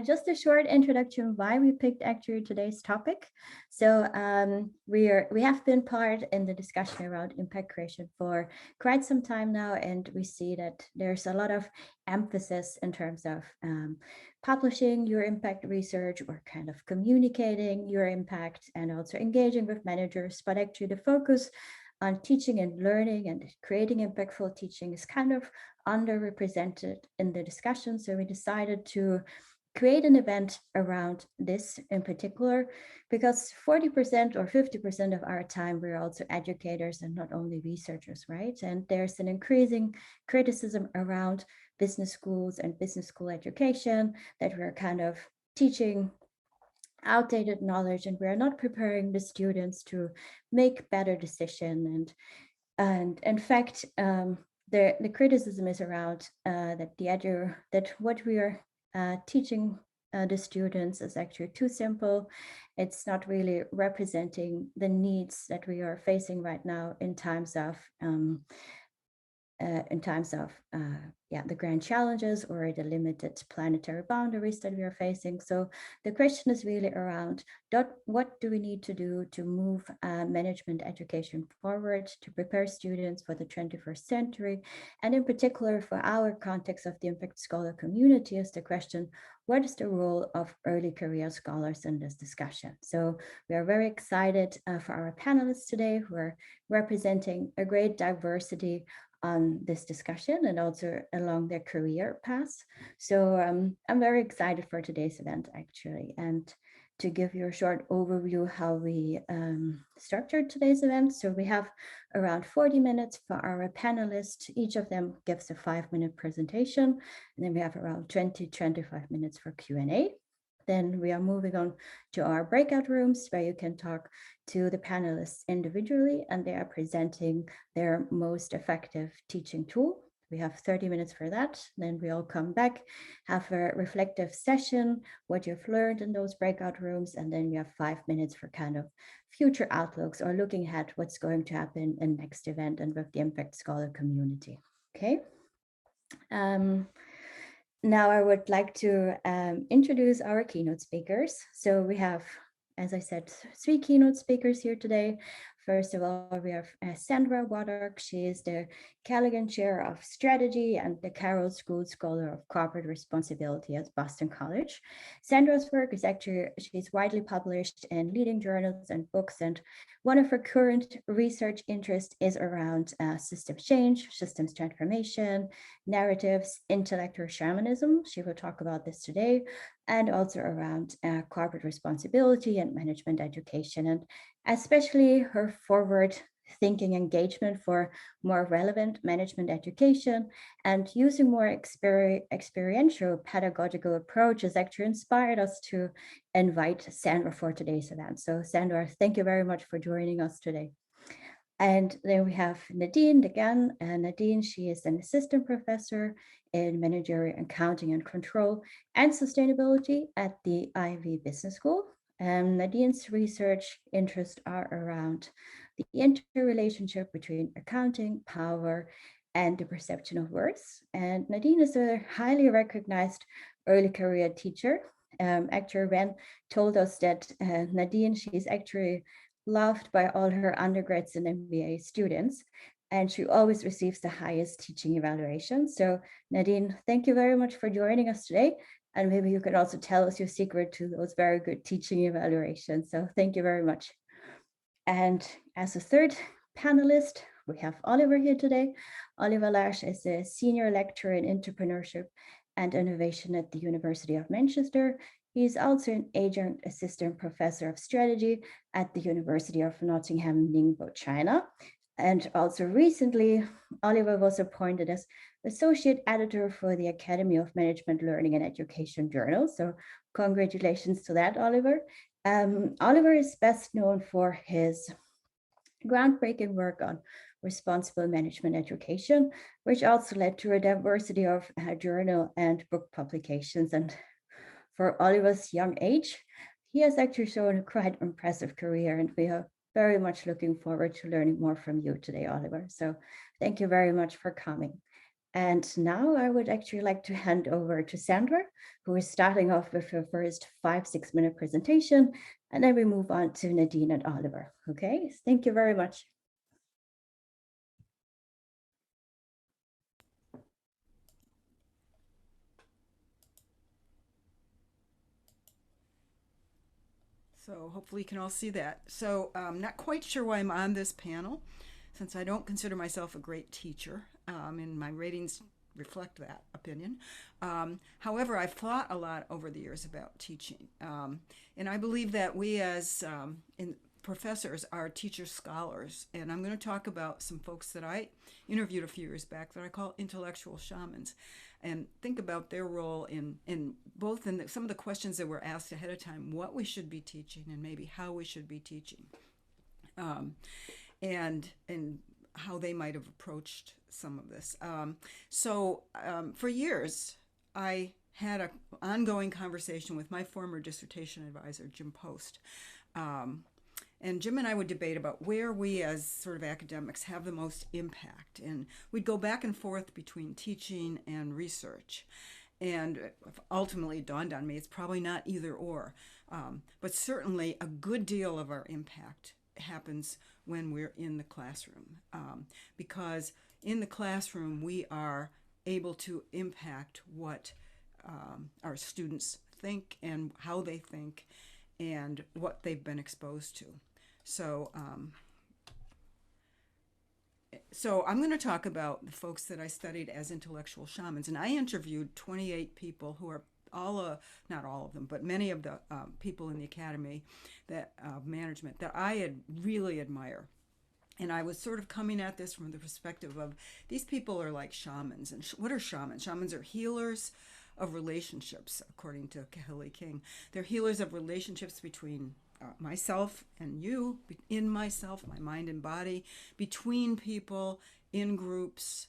Just a short introduction why we picked actually today's topic. We have been part in the discussion around impact creation for quite some time now, and we see that there's a lot of emphasis in terms of publishing your impact research or kind of communicating your impact and also engaging with managers. But actually, the focus on teaching and learning and creating impactful teaching is kind of underrepresented in the discussion. So we decided to create an event around this in particular, because 40% or 50% of our time, we're also educators and not only researchers, right? And there's an increasing criticism around business schools and business school education that we're kind of teaching outdated knowledge and we're not preparing the students to make better decisions. And in fact, the criticism is around that what we are teaching the students is actually too simple. It's not really representing the needs that we are facing right now in times of the grand challenges or the limited planetary boundaries that we are facing. So the question is really around what do we need to do to move management education forward to prepare students for the 21st century? And in particular, for our context of the Impact Scholar community is the question, what is the role of early career scholars in this discussion? So we are very excited for our panelists today who are representing a great diversity on this discussion and also along their career paths. So I'm very excited for today's event actually. And to give you a short overview how we structured today's event. So we have around 40 minutes for our panelists. Each of them gives a 5-minute presentation. And then we have around 20-25 minutes for Q&A. Then we are moving on to our breakout rooms where you can talk to the panelists individually and they are presenting their most effective teaching tool. We have 30 minutes for that. Then we all come back, have a reflective session, what you've learned in those breakout rooms, and then we have 5 minutes for kind of future outlooks or looking ahead what's going to happen in next event and with the Impact Scholar community. Okay. Now I would like to introduce our keynote speakers. So we have, as I said, 3 keynote speakers here today. First of all, we have Sandra Waddock. She is the Callaghan Chair of Strategy and the Carroll School Scholar of Corporate Responsibility at Boston College. Sandra's work is actually, she's widely published in leading journals and books, and one of her current research interests is around systems change, systems transformation, narratives, intellectual shamanism. She will talk about this today, and also around corporate responsibility and management education, and especially her forward thinking engagement for more relevant management education and using more experiential pedagogical approaches actually inspired us to invite Sandra for today's event. So Sandra, thank you very much for joining us today. And then we have Nadine de Gannes. And Nadine, she is an assistant professor in managerial accounting and control and sustainability at the Ivy Business School. Nadine's research interests are around the interrelationship between accounting, power, and the perception of worth. And Nadine is a highly recognized early career teacher. Actually, Ren told us that Nadine, she's actually loved by all her undergrads and MBA students, and she always receives the highest teaching evaluation. So Nadine, thank you very much for joining us today. And maybe you could also tell us your secret to those very good teaching evaluations. So thank you very much. And as a third panelist, we have Oliver here today. Oliver Laasch is a senior lecturer in entrepreneurship and innovation at the University of Manchester. He is also an adjunct assistant professor of strategy at the University of Nottingham, Ningbo, China. And also recently, Oliver was appointed as associate editor for the Academy of Management Learning and Education Journal. So congratulations to that, Oliver. Oliver is best known for his groundbreaking work on responsible management education, which also led to a diversity of journal and book publications. And for Oliver's young age, he has actually shown a quite impressive career, and we are very much looking forward to learning more from you today, Oliver. So thank you very much for coming. And now I would actually like to hand over to Sandra, who is starting off with her first 5-6 minute presentation, and then we move on to Nadine and Oliver. Okay, thank you very much. So hopefully you can all see that. So I'm not quite sure why I'm on this panel, since I don't consider myself a great teacher, and my ratings reflect that opinion. However, I've thought a lot over the years about teaching, and I believe that we as professors are teacher scholars, and I'm going to talk about some folks that I interviewed a few years back that I call intellectual shamans, and think about their role in both in some of the questions that were asked ahead of time, what we should be teaching and maybe how we should be teaching, and how they might have approached some of this. For years, I had an ongoing conversation with my former dissertation advisor, Jim Post. And Jim and I would debate about where we as sort of academics have the most impact. And we'd go back and forth between teaching and research. And ultimately it dawned on me it's probably not either or. But certainly a good deal of our impact happens when we're in the classroom. Because in the classroom we are able to impact what our students think and how they think and what they've been exposed to. So, so I'm going to talk about the folks that I studied as intellectual shamans, and I interviewed 28 people who are all, not all of them, but many of the people in the academy that management that I really admire. And I was sort of coming at this from the perspective of these people are like shamans. And what are shamans? Shamans are healers of relationships, according to Kahili King. They're healers of relationships between myself and you, in myself, my mind and body, between people, in groups,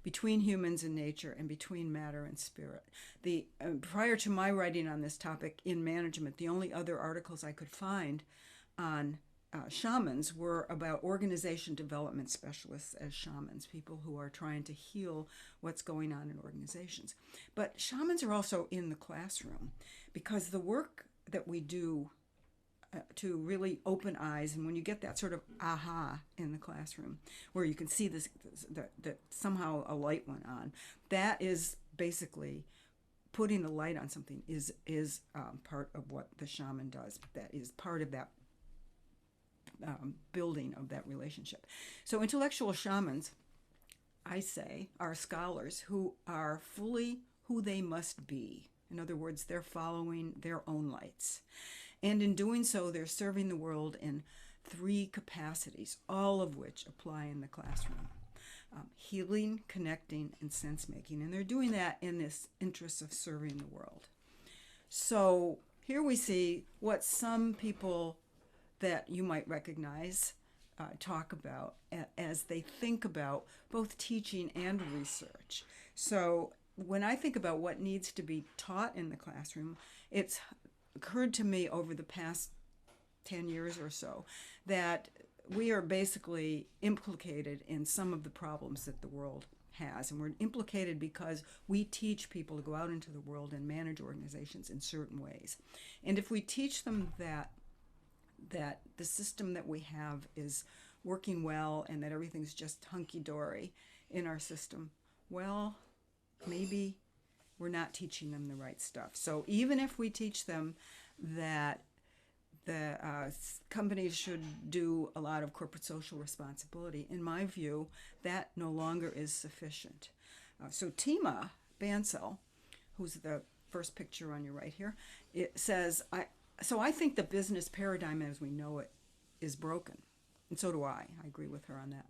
between humans and nature, and between matter and spirit. Prior to my writing on this topic in management, the only other articles I could find on shamans were about organization development specialists as shamans, people who are trying to heal what's going on in organizations. But shamans are also in the classroom because the work that we do to really open eyes, and when you get that sort of aha in the classroom where you can see this that somehow a light went on, that is basically putting the light on something is part of what the shaman does. That is part of that building of that relationship. So intellectual shamans, I say, are scholars who are fully who they must be. In other words, they're following their own lights. And in doing so, they're serving the world in 3 capacities, all of which apply in the classroom. Healing, connecting, and sense-making. And they're doing that in this interest of serving the world. So here we see what some people that you might recognize talk about as they think about both teaching and research. So when I think about what needs to be taught in the classroom, it's occurred to me over the past 10 years or so that we are basically implicated in some of the problems that the world has. And we're implicated because we teach people to go out into the world and manage organizations in certain ways. And if we teach them that the system that we have is working well and that everything's just hunky-dory in our system, well, maybe we're not teaching them the right stuff. So even if we teach them that the companies should do a lot of corporate social responsibility, in my view, that no longer is sufficient. So Tima Bansell, who's the first picture on your right here, it says, I think the business paradigm as we know it is broken. And so do I. I agree with her on that.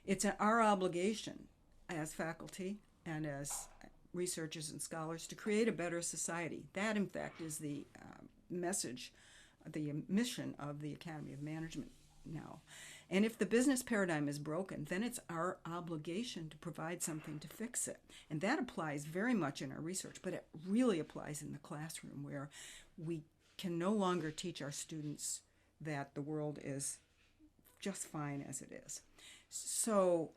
It's our obligation as faculty and as researchers and scholars to create a better society. That, in fact, is the message, the mission of the Academy of Management now. And if the business paradigm is broken, then it's our obligation to provide something to fix it. And that applies very much in our research, but it really applies in the classroom where we can no longer teach our students that the world is just fine as it is. So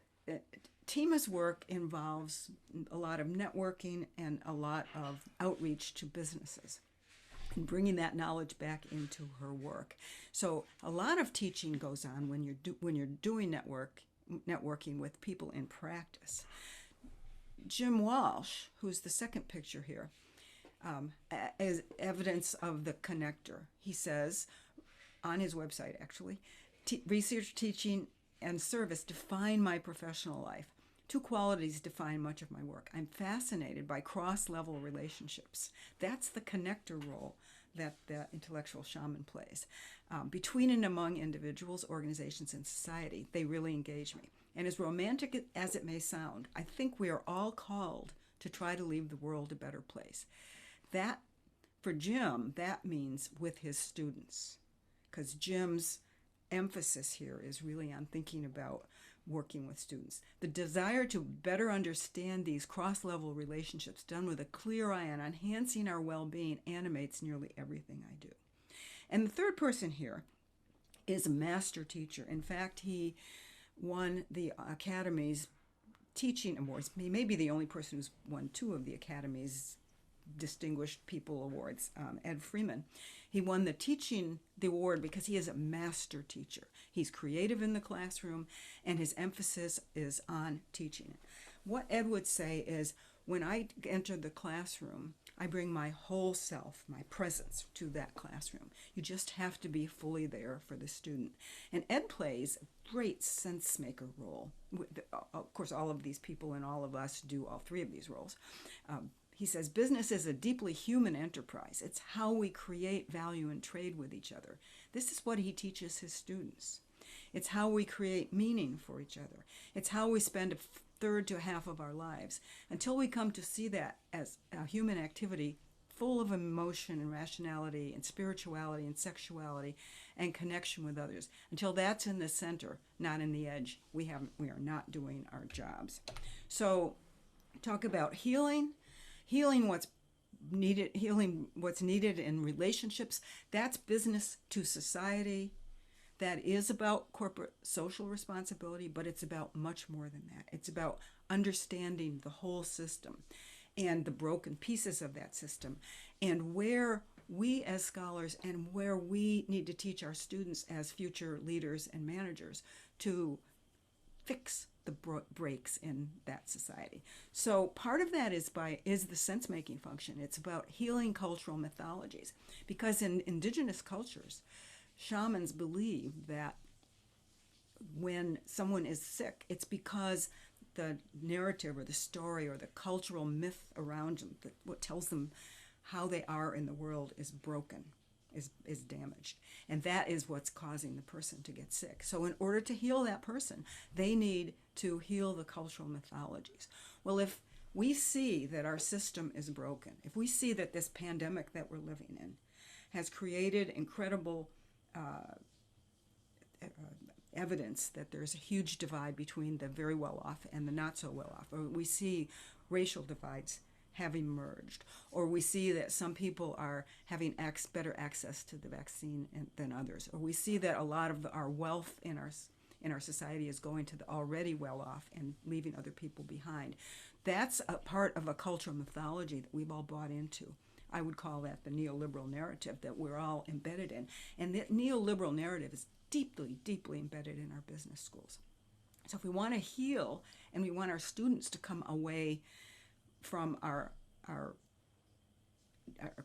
Tima's work involves a lot of networking and a lot of outreach to businesses and bringing that knowledge back into her work. So a lot of teaching goes on when you're doing networking with people in practice. Jim Walsh, who's the second picture here, as evidence of the connector. He says on his website, actually, research, teaching, and service define my professional life. Two qualities define much of my work. I'm fascinated by cross-level relationships. That's the connector role that the intellectual shaman plays. Between and among individuals, organizations, and society, they really engage me. And as romantic as it may sound, I think we are all called to try to leave the world a better place. That, for Jim, that means with his students, because Jim's emphasis here is really on thinking about working with students. The desire to better understand these cross-level relationships done with a clear eye on enhancing our well-being animates nearly everything I do. And the third person here is a master teacher. In fact, he won the Academy's teaching awards. He may be the only person who's won 2 of the Academy's Distinguished People Awards, Ed Freeman. He won the award because he is a master teacher. He's creative in the classroom, and his emphasis is on teaching. What Ed would say is, when I enter the classroom, I bring my whole self, my presence, to that classroom. You just have to be fully there for the student. And Ed plays a great sense maker role. Of course, all of these people and all of us do all 3 of these roles. He says, business is a deeply human enterprise. It's how we create value and trade with each other. This is what he teaches his students. It's how we create meaning for each other. It's how we spend a third to half of our lives until we come to see that as a human activity full of emotion and rationality and spirituality and sexuality and connection with others. Until that's in the center, not in the edge, we are not doing our jobs. So talk about healing what's needed in relationships. That's business to society. That is about corporate social responsibility, but it's about much more than that. It's about understanding the whole system and the broken pieces of that system, and where we as scholars and where we need to teach our students as future leaders and managers to fix the breaks in that society. So part of that is the sense-making function. It's about healing cultural mythologies, because in indigenous cultures, shamans believe that when someone is sick, it's because the narrative or the story or the cultural myth around them, what tells them how they are in the world, is broken, is damaged. And that is what's causing the person to get sick. So in order to heal that person, they need to heal the cultural mythologies. Well, if we see that our system is broken, if we see that this pandemic that we're living in has created incredible evidence that there's a huge divide between the very well-off and the not-so-well-off, or we see racial divides have emerged, or we see that some people are having better access to the vaccine than others, or we see that a lot of our wealth in our society is going to the already well-off and leaving other people behind. That's a part of a cultural mythology that we've all bought into. I would call that the neoliberal narrative that we're all embedded in. And the neoliberal narrative is deeply, deeply embedded in our business schools. So if we want to heal and we want our students to come away from our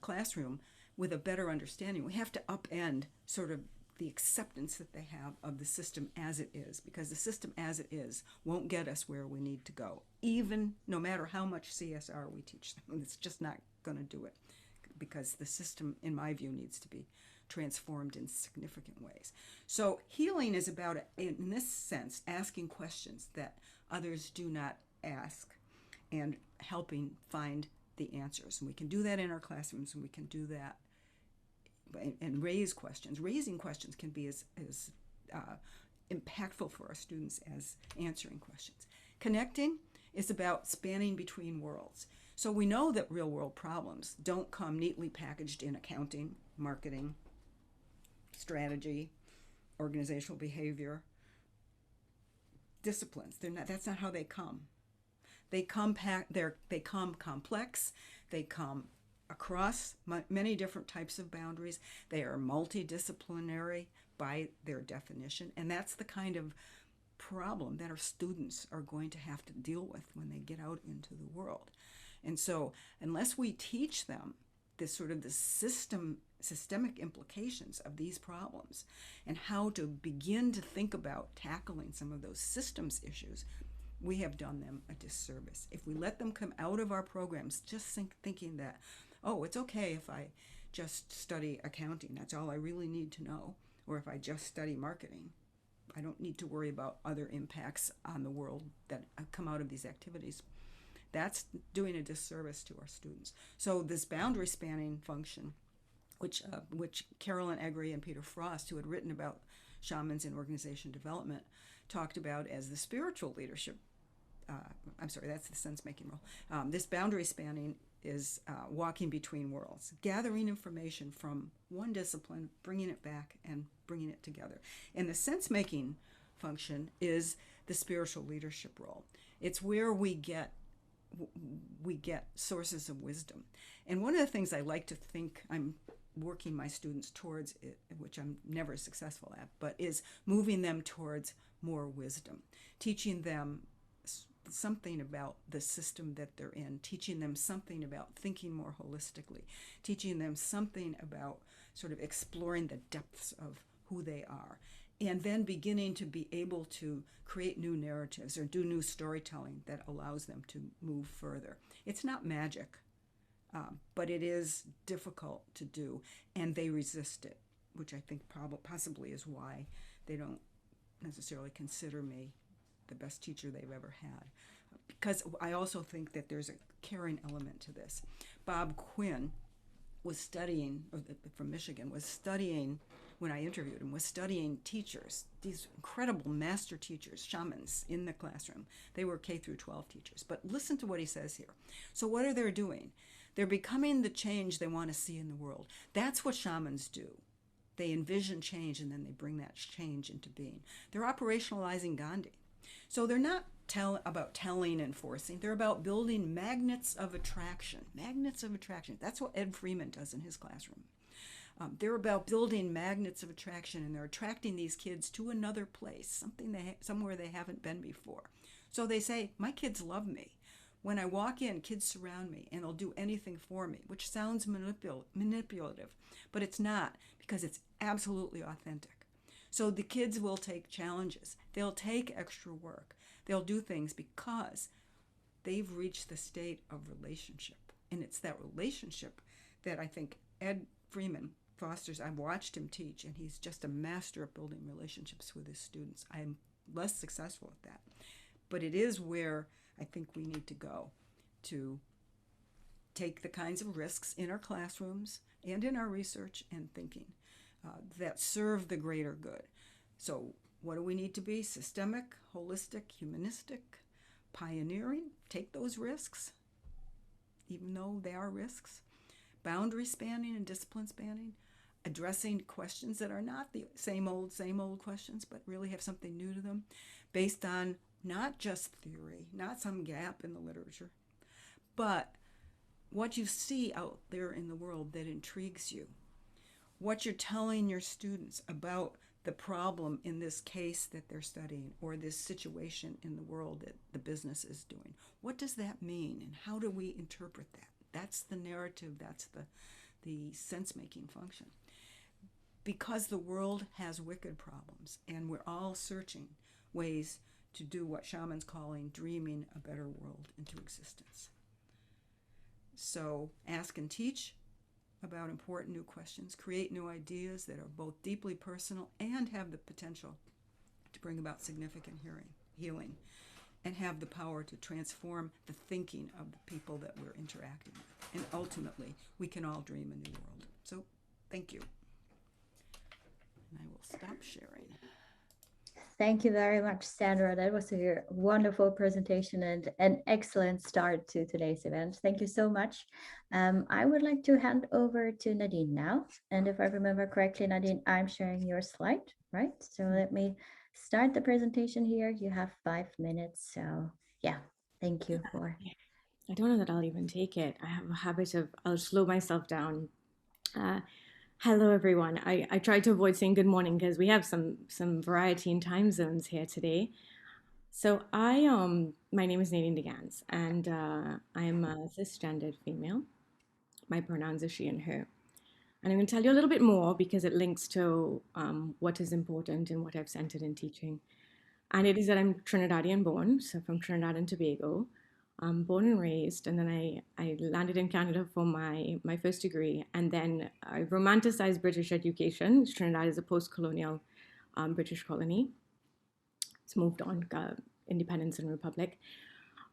classroom with a better understanding, we have to upend sort of the acceptance that they have of the system as it is, because the system as it is won't get us where we need to go, even no matter how much CSR we teach them. It's just not going to do it, because the system, in my view, needs to be transformed in significant ways. So healing is about, in this sense, asking questions that others do not ask and helping find the answers. And we can do that in our classrooms, and we can do that and raise questions. Raising questions can be as impactful for our students as answering questions. Connecting is about spanning between worlds. So we know that real-world problems don't come neatly packaged in accounting, marketing, strategy, organizational behavior. disciplines. They're not. That's not how they come. They come they come complex. They come across many different types of boundaries. They are multidisciplinary by their definition, and that's the kind of problem that our students are going to have to deal with when they get out into the world. And so, unless we teach them this sort of the systemic implications of these problems and how to begin to think about tackling some of those systems issues, we have done them a disservice. If we let them come out of our programs just thinking that, oh, it's okay if I just study accounting, that's all I really need to know, or if I just study marketing, I don't need to worry about other impacts on the world that come out of these activities. That's doing a disservice to our students. So this boundary spanning function, which Carolyn Eggery and Peter Frost, who had written about shamans in organization development, talked about as the spiritual leadership. That's the sense-making role. This boundary spanning is walking between worlds, gathering information from one discipline, bringing it back, and bringing it together. And the sense-making function is the spiritual leadership role. It's where we get sources of wisdom. And one of the things I like to think I'm working my students towards, which I'm never successful at, but is moving them towards more wisdom, teaching them something about the system that they're in, teaching them something about thinking more holistically, teaching them something about sort of exploring the depths of who they are, and then beginning to be able to create new narratives or do new storytelling that allows them to move further. It's not magic, but it is difficult to do, and they resist it, which I think possibly is why they don't necessarily consider me the best teacher they've ever had. Because I also think that there's a caring element to this. Bob Quinn was studying, from Michigan, was studying, when I interviewed him, was studying teachers, these incredible master teachers, shamans in the classroom. They were K through 12 teachers. But listen to what he says here. So what are they doing? They're becoming the change they want to see in the world. That's what shamans do. They envision change and then they bring that change into being. They're operationalizing Gandhi. So they're not about telling and forcing. They're about building magnets of attraction. Magnets of attraction. That's what Ed Freeman does in his classroom. They're about building magnets of attraction, and they're attracting these kids to another place, somewhere they haven't been before. So they say, my kids love me. When I walk in, kids surround me, and they'll do anything for me, which sounds manipulative, but it's not, because it's absolutely authentic. So the kids will take challenges. They'll take extra work. They'll do things because they've reached the state of relationship. And it's that relationship that I think Ed Freeman fosters. I've watched him teach, and he's just a master of building relationships with his students. I'm less successful at that. But it is where I think we need to go to take the kinds of risks in our classrooms and in our research and thinking that serve the greater good. So what do we need to be? Systemic, holistic, humanistic, pioneering. Take those risks, even though they are risks. Boundary spanning and discipline spanning. Addressing questions that are not the same old questions, but really have something new to them, based on not just theory, not some gap in the literature, but what you see out there in the world that intrigues you. What you're telling your students about the problem in this case that they're studying, or this situation in the world that the business is doing. What does that mean, and how do we interpret that? That's the narrative, that's the sense-making function. Because the world has wicked problems, and we're all searching ways to do what shamans calling dreaming a better world into existence. So ask and teach about important new questions, create new ideas that are both deeply personal and have the potential to bring about significant healing, and have the power to transform the thinking of the people that we're interacting with. And ultimately, we can all dream a new world. So thank you. And I will stop sharing. Thank you very much, Sandra. That was a wonderful presentation and an excellent start to today's event. Thank you so much. I would like to hand over to Nadine now. And if I remember correctly, Nadine, I'm sharing your slide, right? So let me start the presentation here. You have 5 minutes. So yeah, thank you for. I don't know that I'll even take it. I have a habit of, I'll slow myself down. Uh, Hello, everyone. I try to avoid saying good morning because we have some variety in time zones here today. So my name is Nadine de Gannes, and I'm a cisgendered female. My pronouns are she and her. And I'm going to tell you a little bit more because it links to what is important and what I've centered in teaching. And it is that I'm Trinidadian born, so from Trinidad and Tobago, born and raised. And then I landed in Canada for my first degree. And then I romanticized British education. Trinidad is a post-colonial British colony. It's moved on, independence and republic.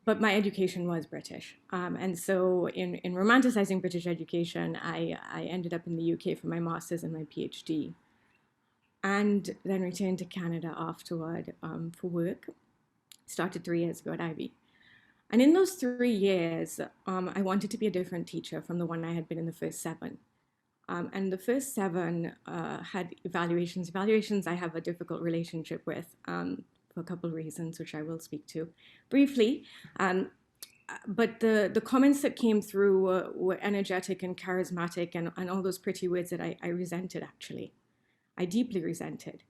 But my education was British. And so in romanticizing British education, I ended up in the UK for my master's and my PhD. And then returned to Canada afterward for work. Started 3 years ago at Ivy. And in those 3 years, I wanted to be a different teacher from the one I had been in the first 7. And the first 7 had evaluations. Evaluations I have a difficult relationship with for a couple of reasons, which I will speak to briefly. But the comments that came through were energetic and charismatic and all those pretty words that I resented, actually. I deeply resented.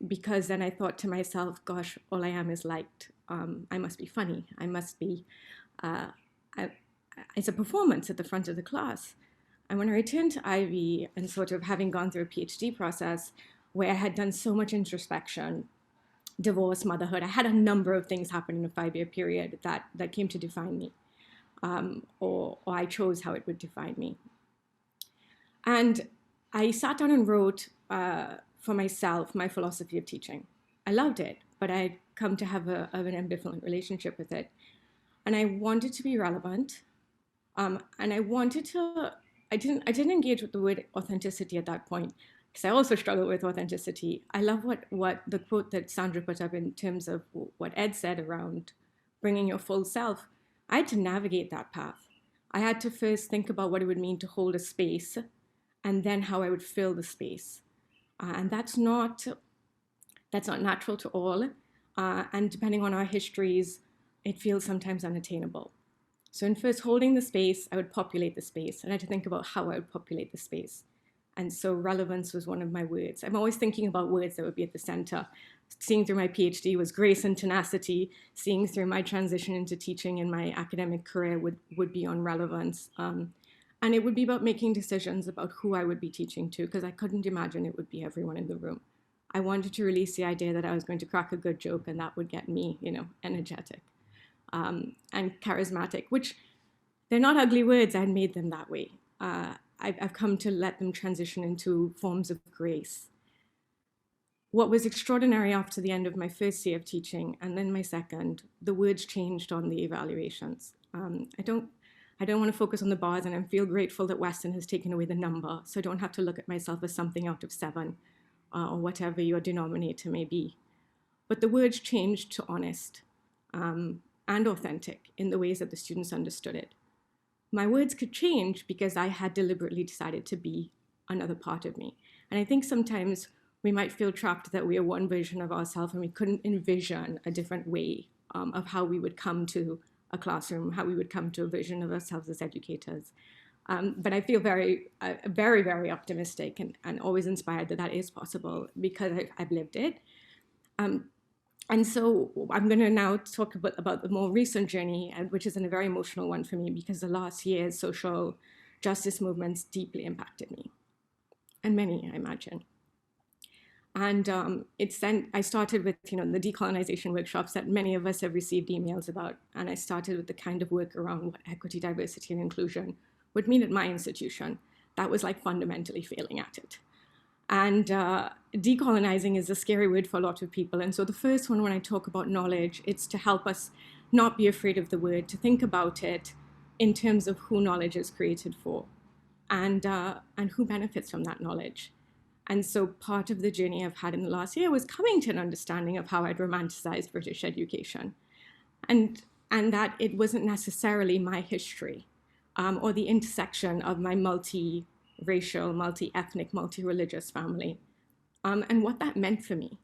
Because then I thought to myself, gosh, all I am is liked. I must be funny. I must be, it's a performance at the front of the class. And when I returned to Ivy and sort of having gone through a PhD process where I had done so much introspection, divorce, motherhood, I had a number of things happen in a 5-year period that came to define me, or I chose how it would define me. And I sat down and wrote for myself my philosophy of teaching. I loved it, but I'd come to have an ambivalent relationship with it. And I wanted to be relevant. And I wanted to, I didn't engage with the word authenticity at that point, because I also struggle with authenticity. I love what the quote that Sandra put up in terms of what Ed said around bringing your full self. I had to navigate that path. I had to first think about what it would mean to hold a space and then how I would fill the space. And that's not natural to all. And depending on our histories, it feels sometimes unattainable. So in first holding the space, I would populate the space. And I had to think about how I would populate the space. And so relevance was one of my words. I'm always thinking about words that would be at the center. Seeing through my PhD was grace and tenacity. Seeing through my transition into teaching in my academic career would be on relevance. And it would be about making decisions about who I would be teaching to, because I couldn't imagine it would be everyone in the room. I wanted to release the idea that I was going to crack a good joke and that would get me, energetic and charismatic, which they're not ugly words. I had made them that way. I've come to let them transition into forms of grace. What was extraordinary after the end of my first year of teaching and then my second, the words changed on the evaluations. I don't want to focus on the bars, and I feel grateful that Western has taken away the number, so I don't have to look at myself as something out of 7 or whatever your denominator may be. But the words changed to honest and authentic in the ways that the students understood it. My words could change because I had deliberately decided to be another part of me. And I think sometimes we might feel trapped that we are one version of ourselves and we couldn't envision a different way of how we would come to a classroom, how we would come to a version of ourselves as educators. But I feel very, very, very optimistic and always inspired that is possible because I've lived it. And so I'm going to now talk about the more recent journey, which is a very emotional one for me because the last year's social justice movements deeply impacted me, and many, I imagine. And I started with the decolonization workshops that many of us have received emails about, and I started with the kind of work around what equity, diversity, and inclusion would mean at my institution. That was like fundamentally failing at it. And decolonizing is a scary word for a lot of people. And so the first one, when I talk about knowledge, it's to help us not be afraid of the word, to think about it in terms of who knowledge is created for and who benefits from that knowledge. And so part of the journey I've had in the last year was coming to an understanding of how I'd romanticized British education and that it wasn't necessarily my history or the intersection of my multi-racial, multi-ethnic, multi-religious family and what that meant for me.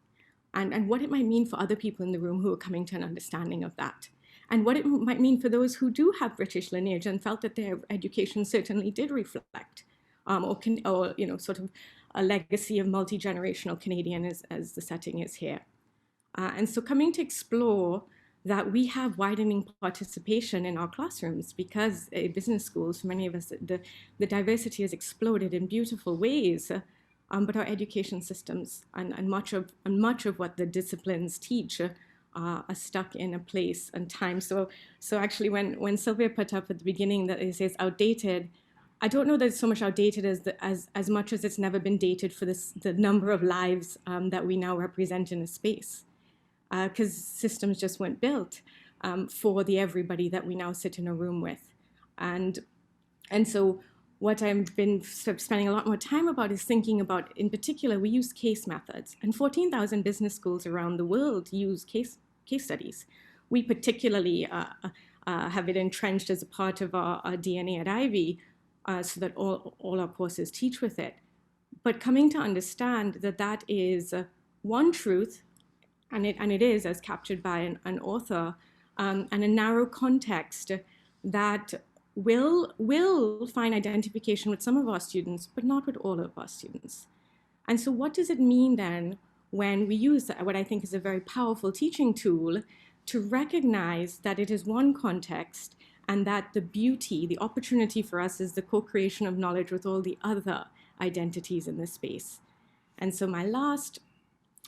and what it might mean for other people in the room who are coming to an understanding of that. And what it might mean for those who do have British lineage and felt that their education certainly did reflect, or sort of a legacy of multi-generational Canadian as the setting is here. And so coming to explore that we have widening participation in our classrooms because business schools, for many of us, the diversity has exploded in beautiful ways. But our education systems and much of what the disciplines teach are stuck in a place and time. So actually, when Sylvia put up at the beginning that it says outdated, I don't know that it's so much outdated as much as it's never been dated for the number of lives that we now represent in a space, because systems just weren't built for the everybody that we now sit in a room with, and so what I've been spending a lot more time about is thinking about, in particular, we use case methods, and 14,000 business schools around the world use case studies. We particularly have it entrenched as a part of our DNA at Ivy, so that all our courses teach with it. But coming to understand that is one truth, and it is as captured by an author, and a narrow context that will find identification with some of our students, but not with all of our students. And so what does it mean then when we use what I think is a very powerful teaching tool to recognize that it is one context and that the beauty, the opportunity for us is the co-creation of knowledge with all the other identities in this space. And so my last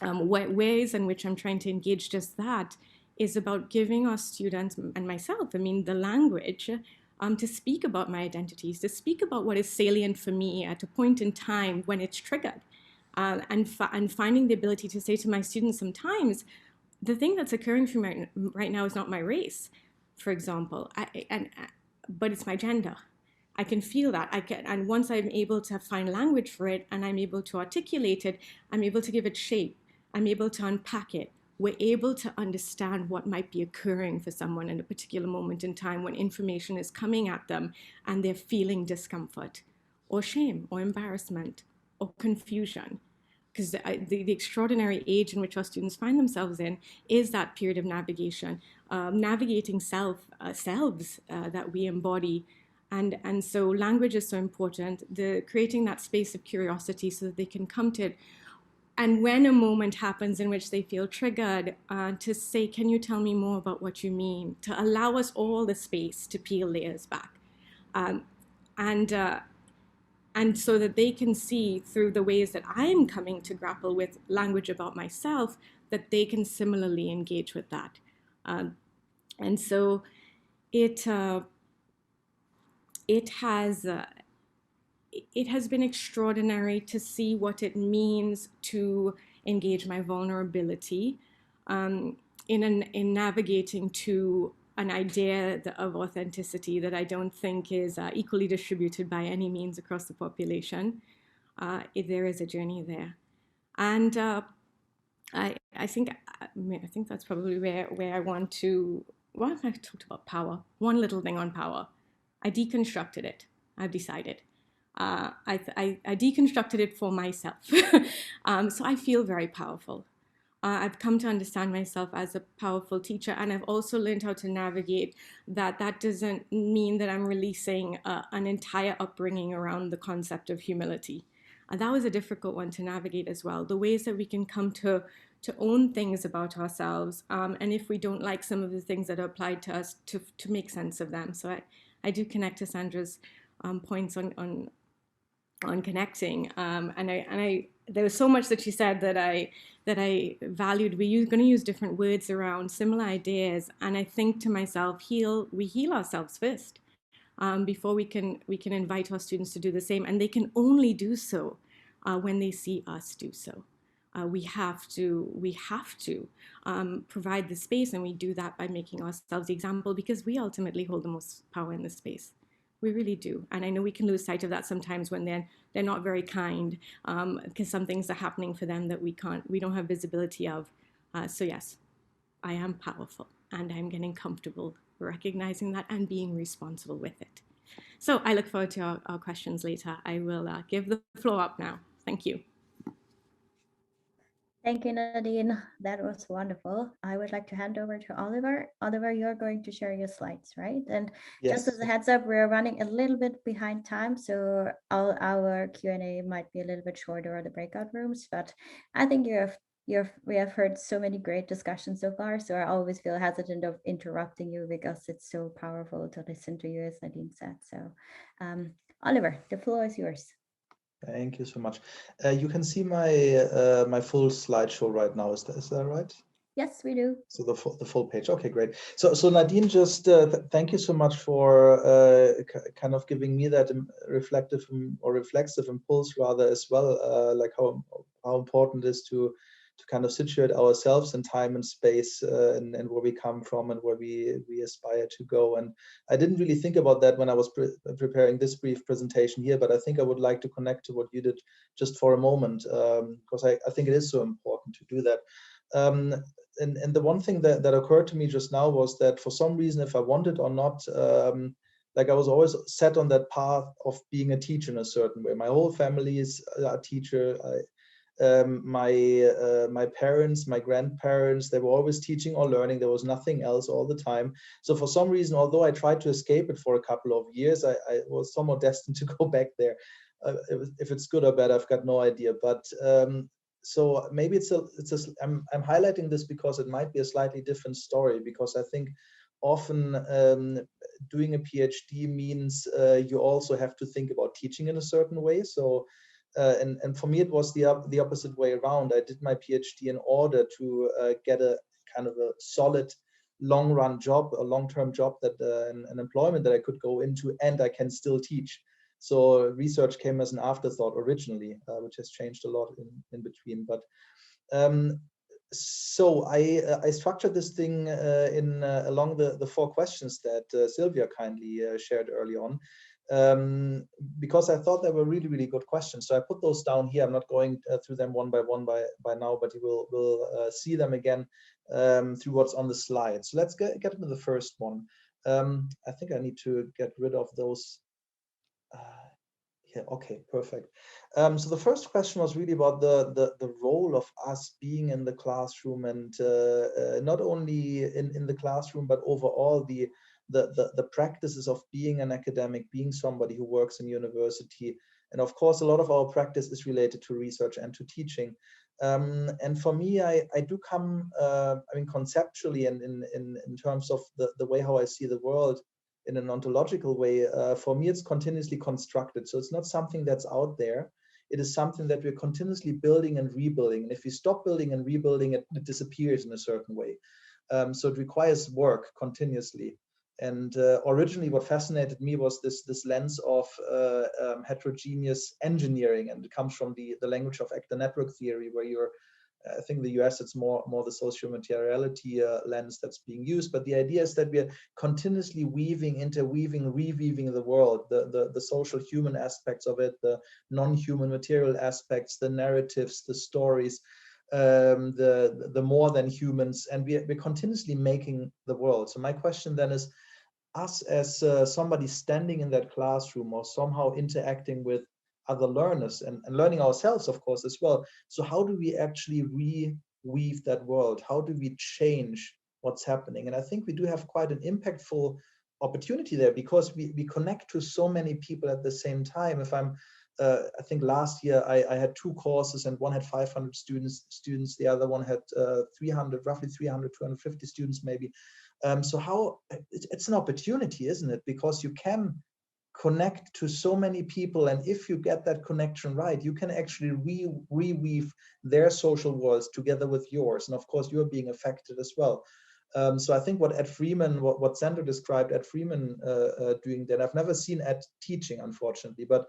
ways in which I'm trying to engage just that is about giving our students and myself, the language to speak about my identities, to speak about what is salient for me at a point in time when it's triggered, and finding the ability to say to my students sometimes, the thing that's occurring for me right now is not my race, for example, but it's my gender. I can feel that. And once I'm able to find language for it and I'm able to articulate it, I'm able to give it shape. I'm able to unpack it. We're able to understand what might be occurring for someone in a particular moment in time when information is coming at them and they're feeling discomfort or shame or embarrassment or confusion. Because the extraordinary age in which our students find themselves in is that period of navigation, navigating selves that we embody. And so language is so important, creating that space of curiosity so that they can come to it. And when a moment happens in which they feel triggered, to say, can you tell me more about what you mean? To allow us all the space to peel layers back. And so that they can see through the ways that I'm coming to grapple with language about myself, that they can similarly engage with that. And so it has been extraordinary to see what it means to engage my vulnerability in navigating to an idea of authenticity that I don't think is equally distributed by any means across the population. There is a journey there. And I think that's probably where I want to, well, I talked about power. One little thing on power. I deconstructed it. I've decided. I deconstructed it for myself. So I feel very powerful. I've come to understand myself as a powerful teacher, and I've also learned how to navigate that. That doesn't mean that I'm releasing an entire upbringing around the concept of humility. And that was a difficult one to navigate as well. The ways that we can come to own things about ourselves, and if we don't like some of the things that are applied to us, to make sense of them. So I do connect to Sandra's points on connecting, and there was so much that she said that I valued. We're going to use different words around similar ideas, and I think to myself, we heal ourselves first before we can invite our students to do the same, and they can only do so when they see us do so. We have to provide the space, and we do that by making ourselves the example, because we ultimately hold the most power in this space. We really do. And I know we can lose sight of that sometimes when they're not very kind, because some things are happening for them that we don't have visibility of. So yes, I am powerful, and I'm getting comfortable recognizing that and being responsible with it. So I look forward to our questions later. I will give the floor up now. Thank you. Thank you, Nadine. That was wonderful. I would like to hand over to Oliver. Oliver, you're going to share your slides, right? And just Yes. as a heads up, we're running a little bit behind time, so all our Q&A might be a little bit shorter or the breakout rooms, but I think we have heard so many great discussions so far, so I always feel hesitant of interrupting you because it's so powerful to listen to you, as Nadine said. So, Oliver, the floor is yours. Thank you so much. You can see my my full slideshow right now. Is that right? Yes, we do. So the full page. Okay, great. So Nadine, just thank you so much for kind of giving me that reflective or reflexive impulse rather as well, like how important it is to kind of situate ourselves in time and space, and where we come from and where we aspire to go. And I didn't really think about that when I was preparing this brief presentation here, but I think I would like to connect to what you did just for a moment, because I think it is so important to do that. Um, and the one thing that occurred to me just now was that for some reason, if I wanted or not, like I was always set on that path of being a teacher in a certain way. My whole family is a teacher. My parents, my grandparents, they were always teaching or learning. There was nothing else all the time. So for some reason, although I tried to escape it for a couple of years, I was somewhat destined to go back there. If it's good or bad, I've got no idea. But so maybe I'm highlighting this because it might be a slightly different story, because I think often doing a PhD means you also have to think about teaching in a certain way. So and for me it was the opposite way around. I did my PhD in order to get a kind of a solid long run job, a long-term job, that an employment that I could go into and I can still teach. So research came as an afterthought originally, which has changed a lot in between. But so I structured this thing along the four questions that Sylvia kindly shared early on, because I thought they were really, really good questions. So I put those down here. I'm not going through them one by one by now, but you will see them again through what's on the slide. So let's get into the first one. I think I need to get rid of those. Yeah, okay, perfect. So the first question was really about the role of us being in the classroom, and not only in the classroom, but overall the practices of being an academic, being somebody who works in university. And of course, a lot of our practice is related to research and to teaching. And for me, I do come, I mean, conceptually and in terms of the way how I see the world, in an ontological way, for me, it's continuously constructed. So it's not something that's out there. It is something that we're continuously building and rebuilding. And if we stop building and rebuilding, it disappears in a certain way. So it requires work continuously. And originally, what fascinated me was this lens of heterogeneous engineering, and it comes from the language of actor network theory, where you're, I think in the US it's more the social materiality lens that's being used, but the idea is that we are continuously weaving, interweaving, reweaving the world, the social human aspects of it, the non-human material aspects, the narratives, the stories, the more than humans, and we're continuously making the world. So my question then is, us as somebody standing in that classroom or somehow interacting with other learners and learning ourselves, of course, as well. So how do we actually reweave that world? How do we change what's happening? And I think we do have quite an impactful opportunity there, because we connect to so many people at the same time. If I'm I think last year I had two courses, and one had 500 students, the other one had 300, roughly 300, 250 students maybe. So how it's an opportunity, isn't it? Because you can connect to so many people, and if you get that connection right, you can actually reweave their social worlds together with yours, and of course you're being affected as well. So I think what Ed Freeman, what Sandra described Ed Freeman doing that, I've never seen Ed teaching, unfortunately, but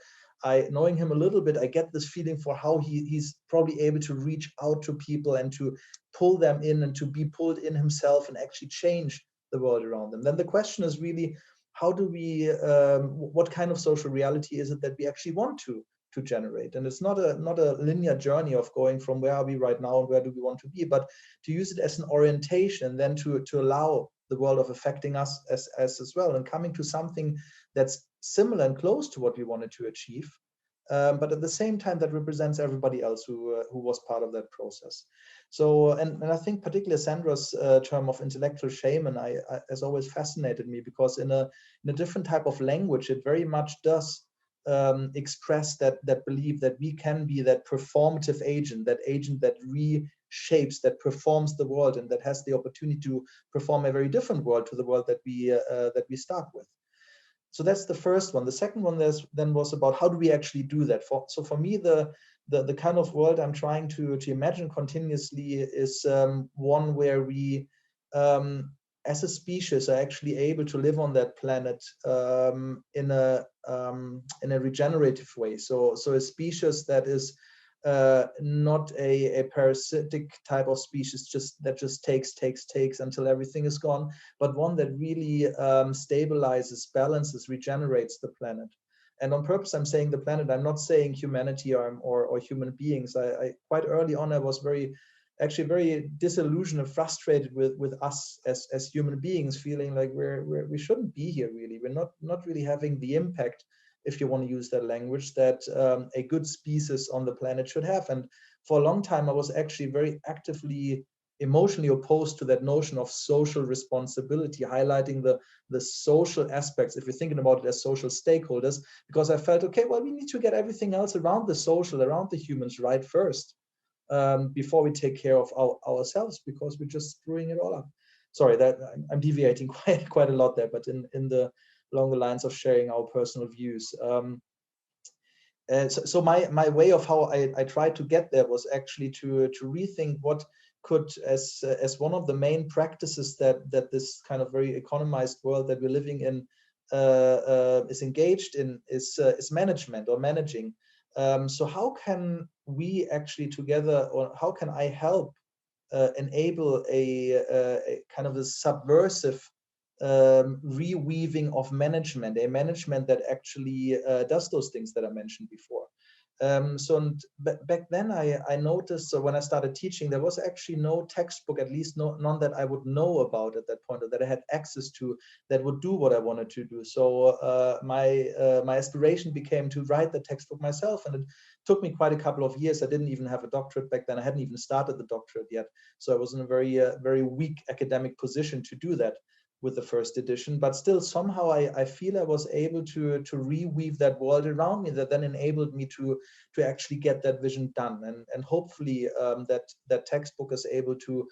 knowing him a little bit, I get this feeling for how he's probably able to reach out to people and to pull them in and to be pulled in himself and actually change the world around them. Then the question is really, how do we, what kind of social reality is it that we actually want to generate? And it's not a linear journey of going from where are we right now and where do we want to be, but to use it as an orientation, then to allow the world of affecting us as well, and coming to something that's similar and close to what we wanted to achieve. but at the same time that represents everybody else who was part of that process. So, and I think particularly Sandra's term of intellectual shaman has always fascinated me, because in a different type of language, it very much does express that belief that we can be that performative agent that reshapes, that performs the world, and that has the opportunity to perform a very different world to the world that we start with. So that's the first one. The second one then was about how do we actually do that. So for me, the kind of world I'm trying to imagine continuously is one where we, as a species, are actually able to live on that planet in a regenerative way. So a species that is not a parasitic type of species that just takes until everything is gone, but one that really stabilizes, balances, regenerates the planet. And on purpose, I'm saying the planet. I'm not saying humanity or human beings. I quite early on, I was very disillusioned and frustrated with us as human beings, feeling like we shouldn't be here really. We're not really having the impact, if you want to use that language, that a good species on the planet should have. And for a long time, I was actually very actively emotionally opposed to that notion of social responsibility, highlighting the social aspects, if you're thinking about it as social stakeholders, because I felt, okay, well, we need to get everything else around the social, around the humans right first, before we take care of ourselves, because we're just screwing it all up. Sorry, that I'm deviating quite a lot there, but in the along the lines of sharing our personal views. So my way of how I tried to get there was actually to rethink what could, as one of the main practices that this kind of very economized world that we're living in is engaged in, is management or managing. So how can we actually together, or how can I help enable a kind of a subversive reweaving of management, a management that actually does those things that I mentioned before. Back then I noticed, so when I started teaching, there was actually no textbook, at least none that I would know about at that point, or that I had access to, that would do what I wanted to do. So my aspiration became to write the textbook myself, and it took me quite a couple of years. I didn't even have a doctorate back then. I hadn't even started the doctorate yet. So I was in a very weak academic position to do that with the first edition, but still somehow I feel I was able to reweave that world around me, that then enabled me to actually get that vision done, and hopefully that textbook is able to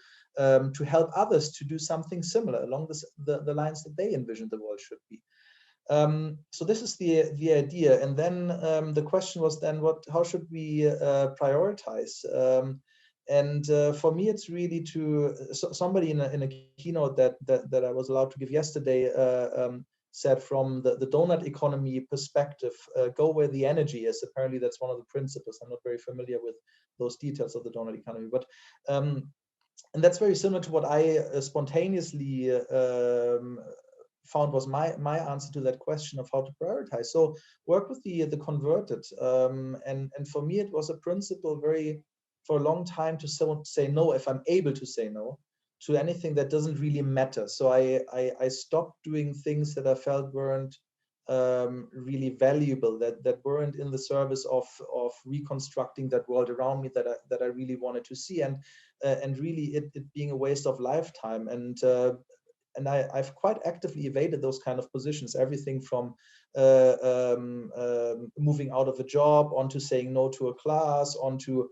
help others to do something similar along the lines that they envision the world should be. So this is the idea, and then the question was then how should we prioritize? And for me, it's really somebody in a keynote that I was allowed to give yesterday said, from the donut economy perspective, go where the energy is. Apparently, that's one of the principles. I'm not very familiar with those details of the donut economy, but and that's very similar to what I spontaneously found was my answer to that question of how to prioritize. So work with the converted, and for me, it was a principle for a long time to say no, if I'm able to say no to anything that doesn't really matter. So I stopped doing things that I felt weren't really valuable, that weren't in the service of reconstructing that world around me that I really wanted to see, and really it being a waste of lifetime. And I've quite actively evaded those kind of positions, everything from moving out of a job, onto saying no to a class, onto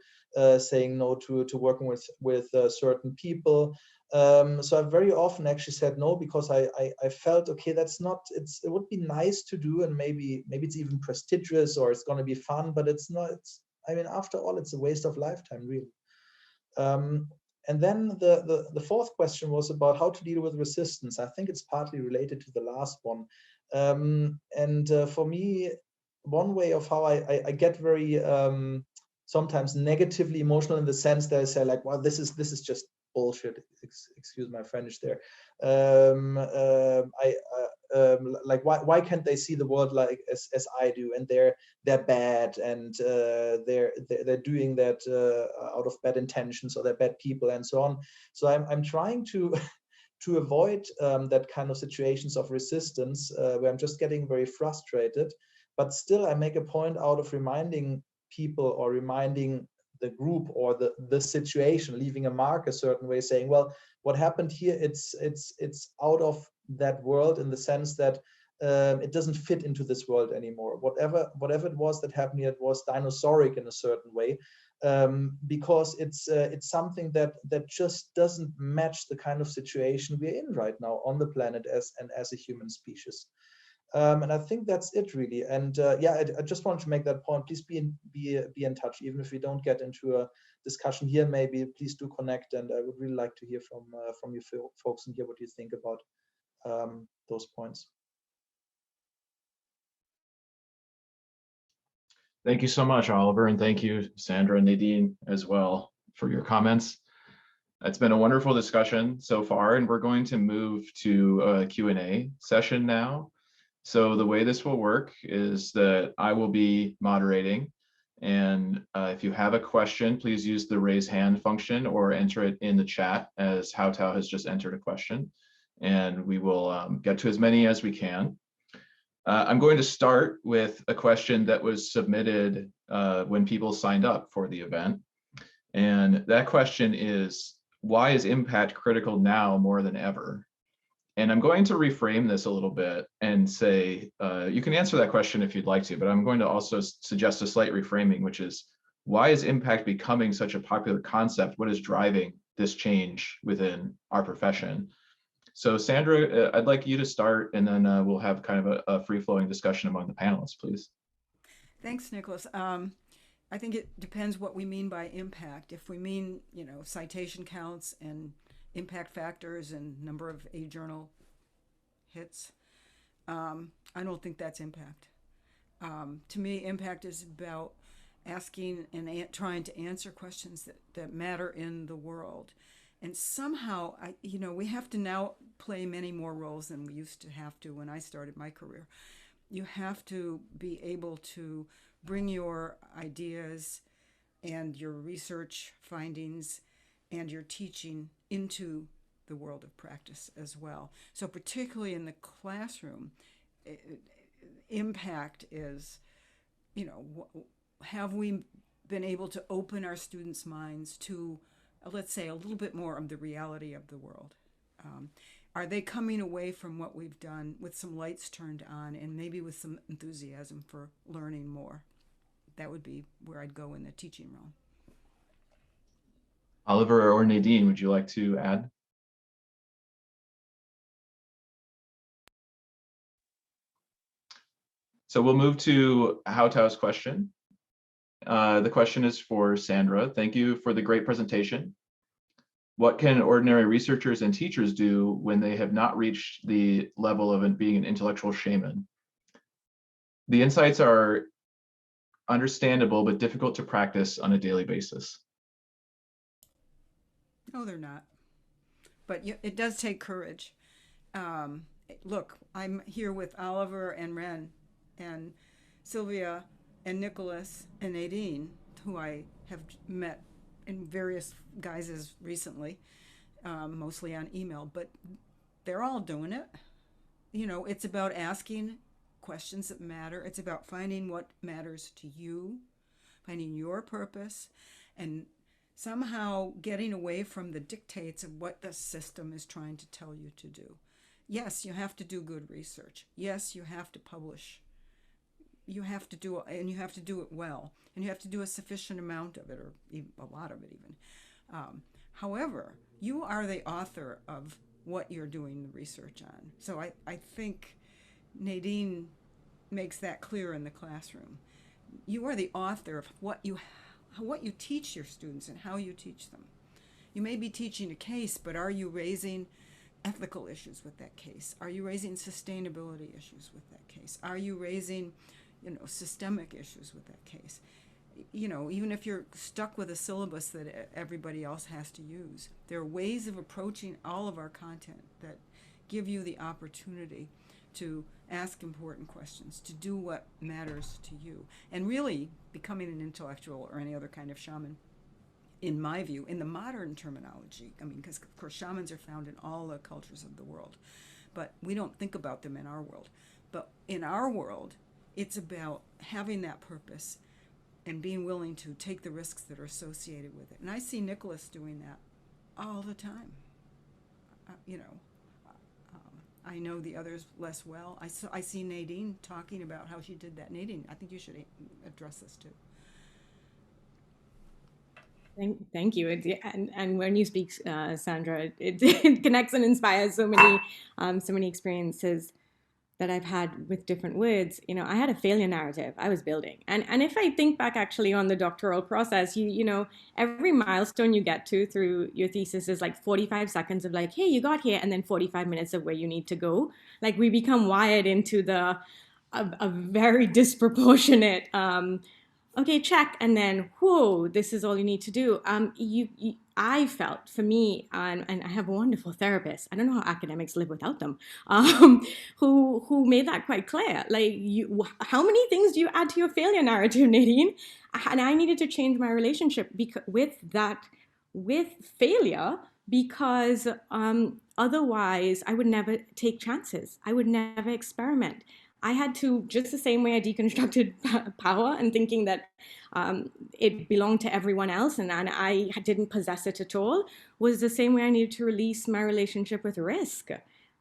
saying no to working with certain people. So I very often actually said no, because I felt, okay, it would be nice to do, and maybe it's even prestigious, or it's going to be fun, but it's not. I mean, after all, it's a waste of lifetime, really. And then the fourth question was about how to deal with resistance. I think it's partly related to the last one. For me, one way of how I get very sometimes negatively emotional, in the sense that I say, like, well, this is just bullshit. Excuse my French there. Like, why can't they see the world like as I do, and they're bad, and they're doing that out of bad intentions, or they're bad people, and so on. So I'm trying to avoid that kind of situations of resistance where I'm just getting very frustrated, but still I make a point out of reminding people or reminding the group or the situation, leaving a mark a certain way, saying, well, what happened here, it's out of that world, in the sense that it doesn't fit into this world anymore. Whatever it was that happened here, it was dinosauric in a certain way, because it's something that just doesn't match the kind of situation we're in right now on the planet as a human species. And I think that's it, really. And yeah, I just wanted to make that point. Please be in touch, even if we don't get into a discussion here. Maybe please do connect, and I would really like to hear from you folks and hear what you think about those points. Thank you so much, Oliver, and thank you, Sandra and Nadine, as well, for your comments. It's been a wonderful discussion so far, and we're going to move to a Q&A session now. So the way this will work is that I will be moderating, and if you have a question, please use the raise hand function or enter it in the chat, as Hautau has just entered a question, and we will get to as many as we can. I'm going to start with a question that was submitted when people signed up for the event. And that question is, why is impact critical now more than ever? And I'm going to reframe this a little bit and say, you can answer that question if you'd like to, but I'm going to also suggest a slight reframing, which is, why is impact becoming such a popular concept? What is driving this change within our profession? So Sandra, I'd like you to start, and then we'll have kind of a free-flowing discussion among the panelists, please. Thanks, Nicholas. I think it depends what we mean by impact. If we mean, citation counts and impact factors and number of A-journal hits, I don't think that's impact. To me, impact is about asking and trying to answer questions that matter in the world. And somehow, we have to now play many more roles than we used to have to when I started my career. You have to be able to bring your ideas and your research findings and your teaching into the world of practice as well. So particularly in the classroom, impact is, have we been able to open our students' minds to, let's say, a little bit more of the reality of the world? Are they coming away from what we've done with some lights turned on and maybe with some enthusiasm for learning more? That would be where I'd go in the teaching realm. Oliver or Nadine, would you like to add? So we'll move to Hautau's question. The question is for Sandra. Thank you for the great presentation. What can ordinary researchers and teachers do when they have not reached the level of being an intellectual shaman? The insights are understandable, but difficult to practice on a daily basis. No, they're not. But it does take courage. Look, I'm here with Oliver and Ren and Sylvia and Nicholas and Nadine, who I have met in various guises recently, mostly on email, but they're all doing it. It's about asking questions that matter. It's about finding what matters to you, finding your purpose, and somehow getting away from the dictates of what the system is trying to tell you to do. Yes, you have to do good research. Yes, you have to publish. You have to do it, and you have to do it well, and you have to do a sufficient amount of it, or even a lot of it even. However, you are the author of what you're doing the research on. So I think Nadine makes that clear in the classroom. You are the author of what you teach your students and how you teach them. You may be teaching a case, but are you raising ethical issues with that case? Are you raising sustainability issues with that case? Are you raising, systemic issues with that case? Even if you're stuck with a syllabus that everybody else has to use, there are ways of approaching all of our content that give you the opportunity to ask important questions, to do what matters to you, and really becoming an intellectual or any other kind of shaman, in my view, in the modern terminology. Because of course shamans are found in all the cultures of the world, but we don't think about them in our world. But in our world, it's about having that purpose and being willing to take the risks that are associated with it. And I see Nicholas doing that all the time. I know the others less well. I see Nadine talking about how she did that. Nadine, I think you should address this too. Thank you. And when you speak, Sandra, it connects and inspires so many experiences that I've had with different words. I had a failure narrative I was building. And if I think back actually on the doctoral process, every milestone you get to through your thesis is like 45 seconds of like, hey, you got here, and then 45 minutes of where you need to go. Like we become wired into a very disproportionate, okay, check, and then, whoa, this is all you need to do. I felt, for me, and I have a wonderful therapist, I don't know how academics live without them, who made that quite clear. Like, how many things do you add to your failure narrative, Nadine? And I needed to change my relationship with failure, because otherwise I would never take chances. I would never experiment. I had to, just the same way I deconstructed power and thinking that it belonged to everyone else and I didn't possess it at all, was the same way I needed to release my relationship with risk.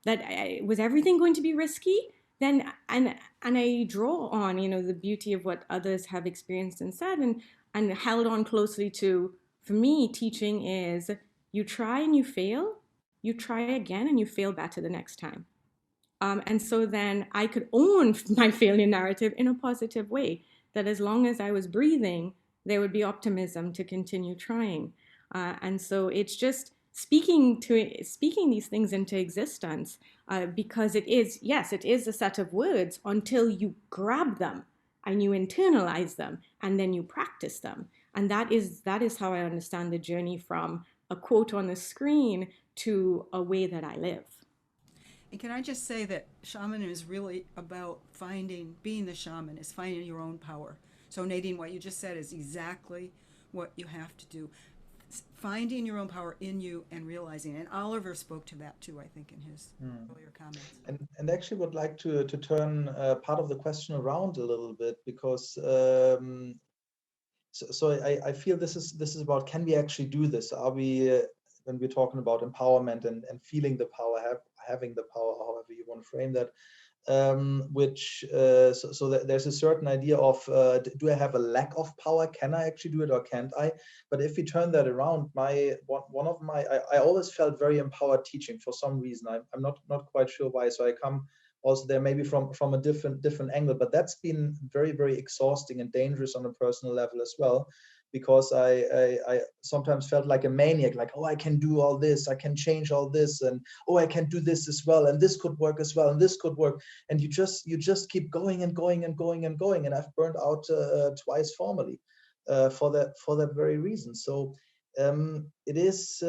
That was everything going to be risky? Then, and I draw on, the beauty of what others have experienced and said, and held on closely to, for me, teaching is you try and you fail, you try again and you fail better the next time. And so then I could own my failure narrative in a positive way, that as long as I was breathing, there would be optimism to continue trying. And so it's just speaking these things into existence, because it is a set of words until you grab them and you internalize them and then you practice them. And that is how I understand the journey from a quote on the screen to a way that I live. And can I just say that shaman is really about being the shaman, is finding your own power. So Nadine, what you just said is exactly what you have to do. Finding your own power in you and realizing it. And Oliver spoke to that too, I think, in his earlier comments. And actually would like to turn part of the question around a little bit, because so I feel this is about, can we actually do this? Are we, when we're talking about empowerment and feeling the power, having the power, however you want to frame that, so that there's a certain idea of, do I have a lack of power? Can I actually do it or can't I? But if we turn that around, I always felt very empowered teaching for some reason. I'm not quite sure why. So I come also there maybe from a different angle, but that's been very, very exhausting and dangerous on a personal level as well, because I sometimes felt like a maniac, like, oh, I can do all this, I can change all this, and oh, I can do this as well, and this could work as well, and this could work, and you just keep going and going and going and going, and I've burned out twice formally for that very reason. So it is.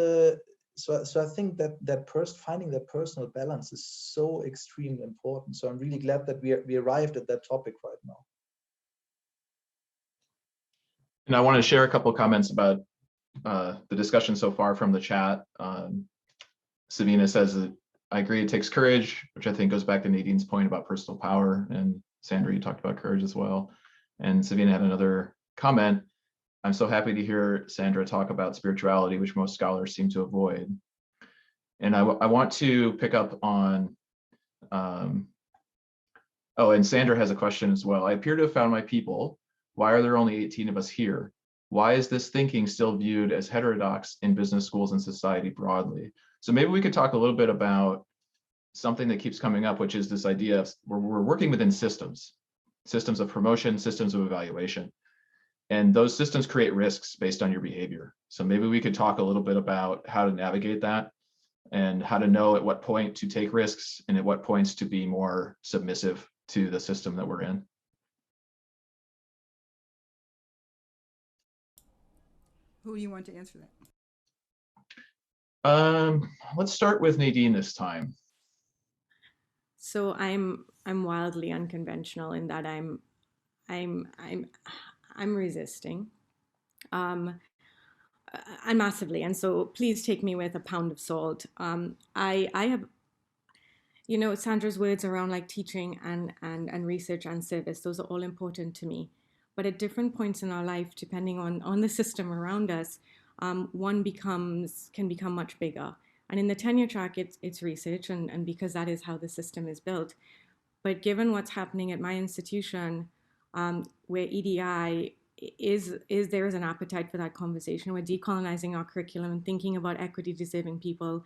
So I think that finding that personal balance is so extremely important. So I'm really glad that we arrived at that topic right now. And I want to share a couple of comments about the discussion so far from the chat. Savina says that I agree it takes courage, which I think goes back to Nadine's point about personal power. And Sandra, you talked about courage as well. And Savina had another comment. I'm so happy to hear Sandra talk about spirituality, which most scholars seem to avoid. And I want to pick up on, and Sandra has a question as well. I appear to have found my people. Why are there only 18 of us here? Why is this thinking still viewed as heterodox in business schools and society broadly? So maybe we could talk a little bit about something that keeps coming up, which is this idea of we're working within systems of promotion, systems of evaluation. And those systems create risks based on your behavior. So maybe we could talk a little bit about how to navigate that and how to know at what point to take risks and at what points to be more submissive to the system that we're in. Who do you want to answer that? Let's start with Nadine this time. So I'm wildly unconventional in that I'm resisting, and massively. And so please take me with a pound of salt. I have, Sandra's words around like teaching and research and service, those are all important to me. But at different points in our life, depending on the system around us, one can become much bigger. And in the tenure track, it's research, and because that is how the system is built. But given what's happening at my institution, where EDI is there is an appetite for that conversation. We're decolonizing our curriculum and thinking about equity deserving people.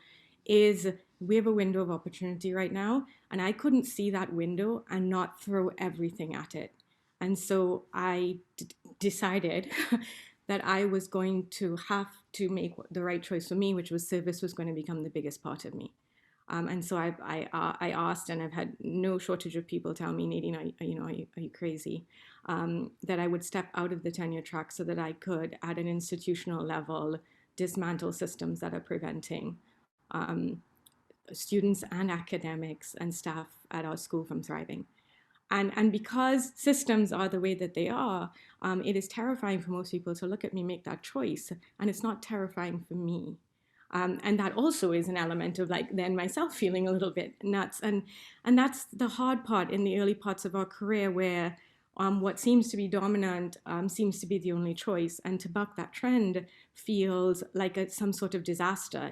We have a window of opportunity right now, and I couldn't see that window and not throw everything at it. And so I decided that I was going to have to make the right choice for me, which was service was going to become the biggest part of me. And so I asked, and I've had no shortage of people tell me, Nadine, are you crazy? That I would step out of the tenure track so that I could, at an institutional level, dismantle systems that are preventing students and academics and staff at our school from thriving. And because systems are the way that they are, it is terrifying for most people to look at me make that choice. And it's not terrifying for me. And that also is an element of like then myself feeling a little bit nuts. And that's the hard part in the early parts of our career where what seems to be dominant seems to be the only choice. And to buck that trend feels like some sort of disaster.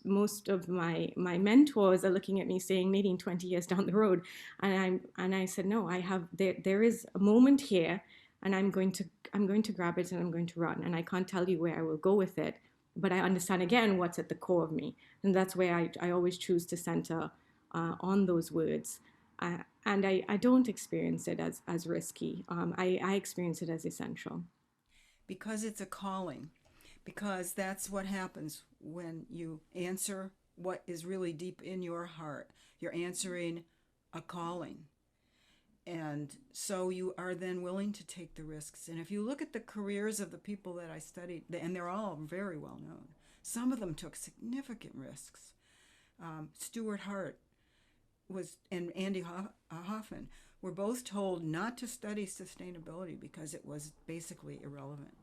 Most of my mentors are looking at me saying, Nadine, 20 years down the road. And I said, no, there is a moment here, and I'm going to grab it and I'm going to run. And I can't tell you where I will go with it, but I understand again what's at the core of me. And that's where I always choose to center on those words. And I don't experience it as risky. I experience it as essential. Because it's a calling, because that's what happens when you answer what is really deep in your heart. You're answering a calling. And so you are then willing to take the risks. And if you look at the careers of the people that I studied, and they're all very well known, some of them took significant risks. Stuart Hart and Andy Hoffman were both told not to study sustainability because it was basically irrelevant.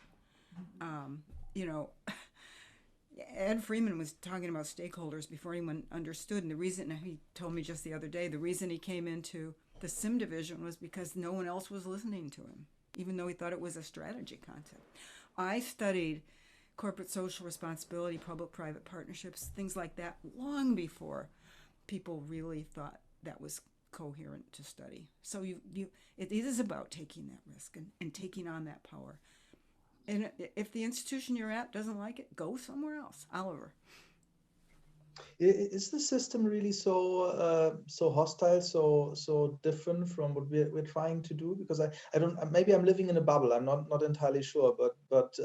Ed Freeman was talking about stakeholders before anyone understood, and the reason, he told me just the other day, the reason he came into the SIM division was because no one else was listening to him, even though he thought it was a strategy concept. I studied corporate social responsibility, public-private partnerships, things like that, long before people really thought that was coherent to study. So it is about taking that risk and taking on that power. And if the institution you're at doesn't like it, go somewhere else. Oliver. Is the system really so hostile, so different from what we're trying to do? Because I don't, maybe I'm living in a bubble. I'm not entirely sure, but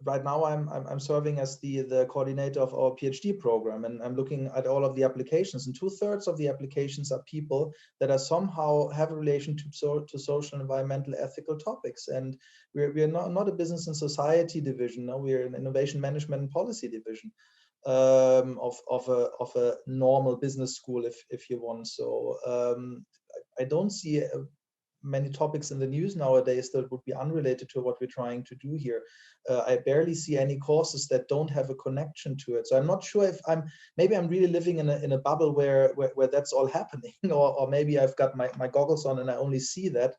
right now I'm serving as the coordinator of our PhD program, and I'm looking at all of the applications, and 2/3 of the applications are people that are somehow have a relation to social, environmental, ethical topics. And we're not a business and society division. No, we're an innovation management and policy division of a normal business school, if you want. So I don't see many topics in the news nowadays that would be unrelated to what we're trying to do here. I barely see any courses that don't have a connection to it. So I'm not sure if maybe I'm really living in a bubble where that's all happening, or maybe I've got my goggles on and I only see that.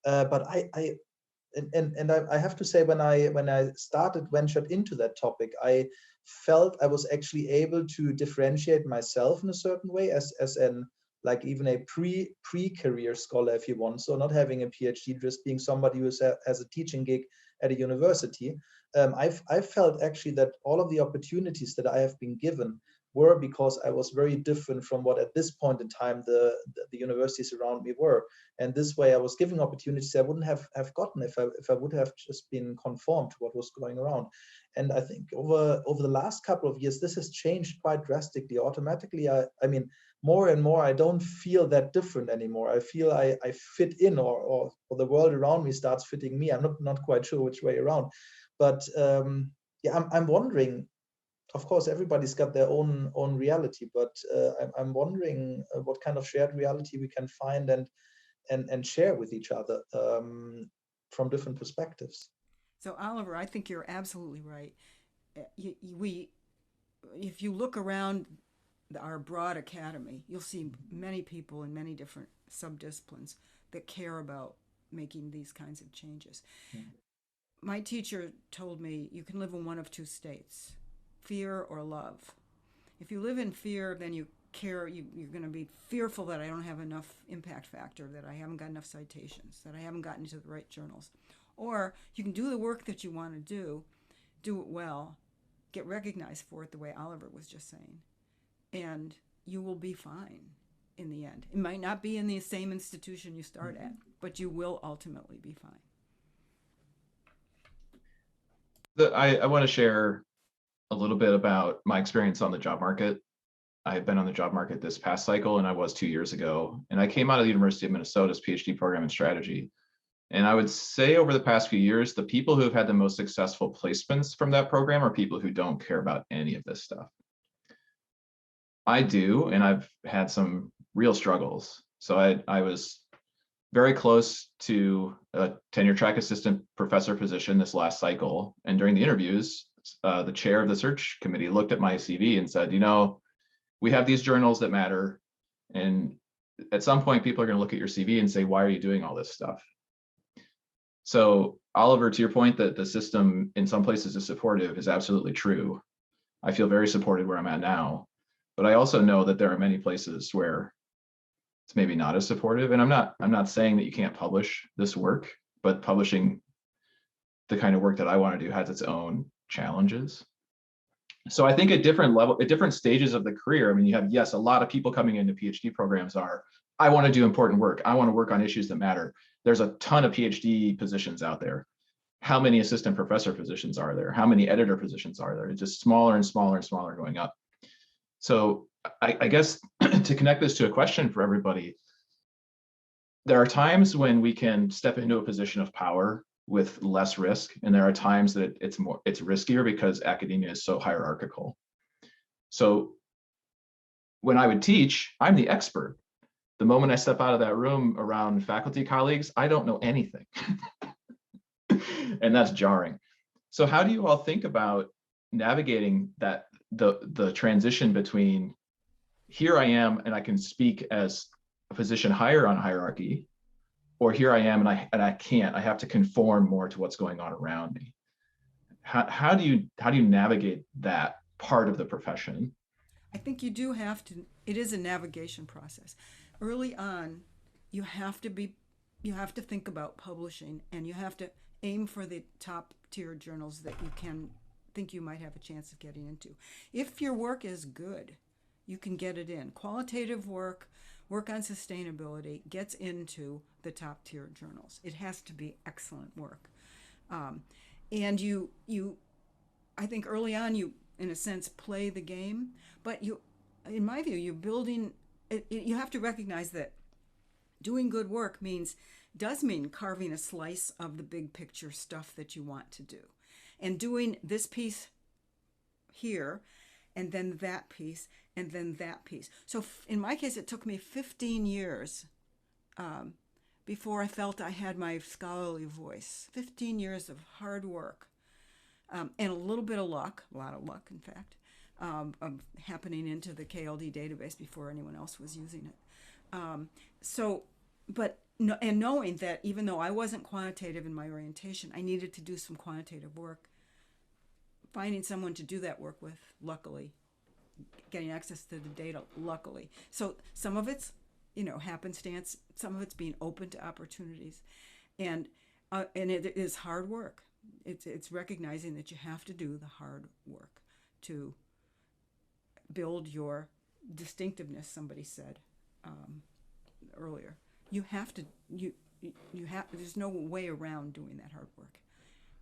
But I have to say, when I ventured into that topic, I felt I was actually able to differentiate myself in a certain way as an like even a pre-career scholar, if you want. So not having a PhD, just being somebody who has a teaching gig at a university. I felt actually that all of the opportunities that I have been given were because I was very different from what at this point in time the universities around me were. And this way I was giving opportunities I wouldn't have gotten if I would have just been conformed to what was going around. And I think over the last couple of years, this has changed quite drastically. Automatically, I mean, more and more, I don't feel that different anymore. I feel I fit in, or the world around me starts fitting me. I'm not quite sure which way around. But yeah, I'm wondering, of course, everybody's got their own reality, but I'm wondering what kind of shared reality we can find and share with each other from different perspectives. So, Oliver, I think you're absolutely right. If you look around our broad academy, you'll see many people in many different subdisciplines that care about making these kinds of changes. My teacher told me you can live in one of two states, fear or love. If you live in fear, then you care, you're going to be fearful that I don't have enough impact factor, that I haven't got enough citations, that I haven't gotten into the right journals. Or you can do the work that you want to do it well, get recognized for it the way Oliver was just saying, and you will be fine in the end. It might not be in the same institution you start at, but you will ultimately be fine. I want to share a little bit about my experience on the job market. I've been on the job market this past cycle, and I was 2 years ago. And I came out of the University of Minnesota's PhD program in strategy. And I would say over the past few years, the people who have had the most successful placements from that program are people who don't care about any of this stuff. I do, and I've had some real struggles. So I was very close to a tenure track assistant professor position this last cycle. And during the interviews, the chair of the search committee looked at my CV and said, we have these journals that matter. And at some point, people are going to look at your CV and say, why are you doing all this stuff? So Oliver, to your point that the system in some places is supportive is absolutely true. I feel very supported where I'm at now, but I also know that there are many places where it's maybe not as supportive. And I'm not saying that you can't publish this work, but publishing the kind of work that I want to do has its own challenges. So I think at different stages of the career, I mean, you have, yes, a lot of people coming into PhD programs I want to do important work. I want to work on issues that matter. There's a ton of PhD positions out there. How many assistant professor positions are there? How many editor positions are there? It's just smaller and smaller and smaller going up. So I guess to connect this to a question for everybody, there are times when we can step into a position of power with less risk, and there are times that it's riskier because academia is so hierarchical. So when I would teach, I'm the expert. The moment I step out of that room around faculty colleagues, I don't know anything. And that's jarring. So how do you all think about navigating that, the transition between here I am and I can speak as a position higher on hierarchy, or here I am and I can't, I have to conform more to what's going on around me? How do you navigate that part of the profession? I think you do have to, it is a navigation process. Early on, you have to think about publishing, and you have to aim for the top tier journals that you can think you might have a chance of getting into. If your work is good, you can get it in. Qualitative work on sustainability gets into the top tier journals. It has to be excellent work. And you, I think early on, you, in a sense, play the game, but in my view, you're building, you have to recognize that doing good work does mean carving a slice of the big picture stuff that you want to do, and doing this piece here, and then that piece, and then that piece. So in my case, it took me 15 years before I felt I had my scholarly voice. 15 years of hard work and a little bit of luck, a lot of luck, in fact, happening into the KLD database before anyone else was using it. And knowing that even though I wasn't quantitative in my orientation, I needed to do some quantitative work. Finding someone to do that work with, luckily, getting access to the data, luckily. So some of it's, happenstance. Some of it's being open to opportunities, and it is hard work. It's recognizing that you have to do the hard work to build your distinctiveness. Somebody said earlier, you have to. There's no way around doing that hard work.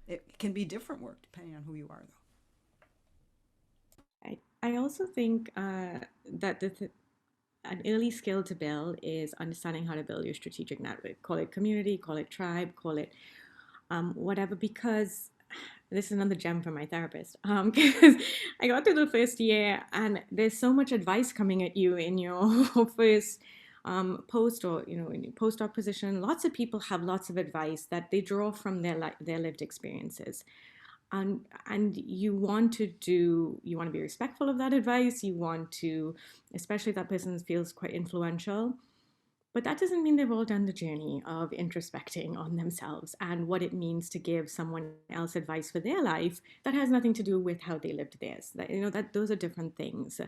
It can be different work depending on who you are, though. I also think that an early skill to build is understanding how to build your strategic network. Call it community, call it tribe, call it whatever, because this is another gem from my therapist. Because I got through the first year and there's so much advice coming at you in your first post, or in your postdoc position. Lots of people have lots of advice that they draw from their lived experiences. and you want to be respectful of that advice. You want to, especially if that person feels quite influential, but that doesn't mean they've all done the journey of introspecting on themselves and what it means to give someone else advice for their life that has nothing to do with how they lived theirs. That those are different things.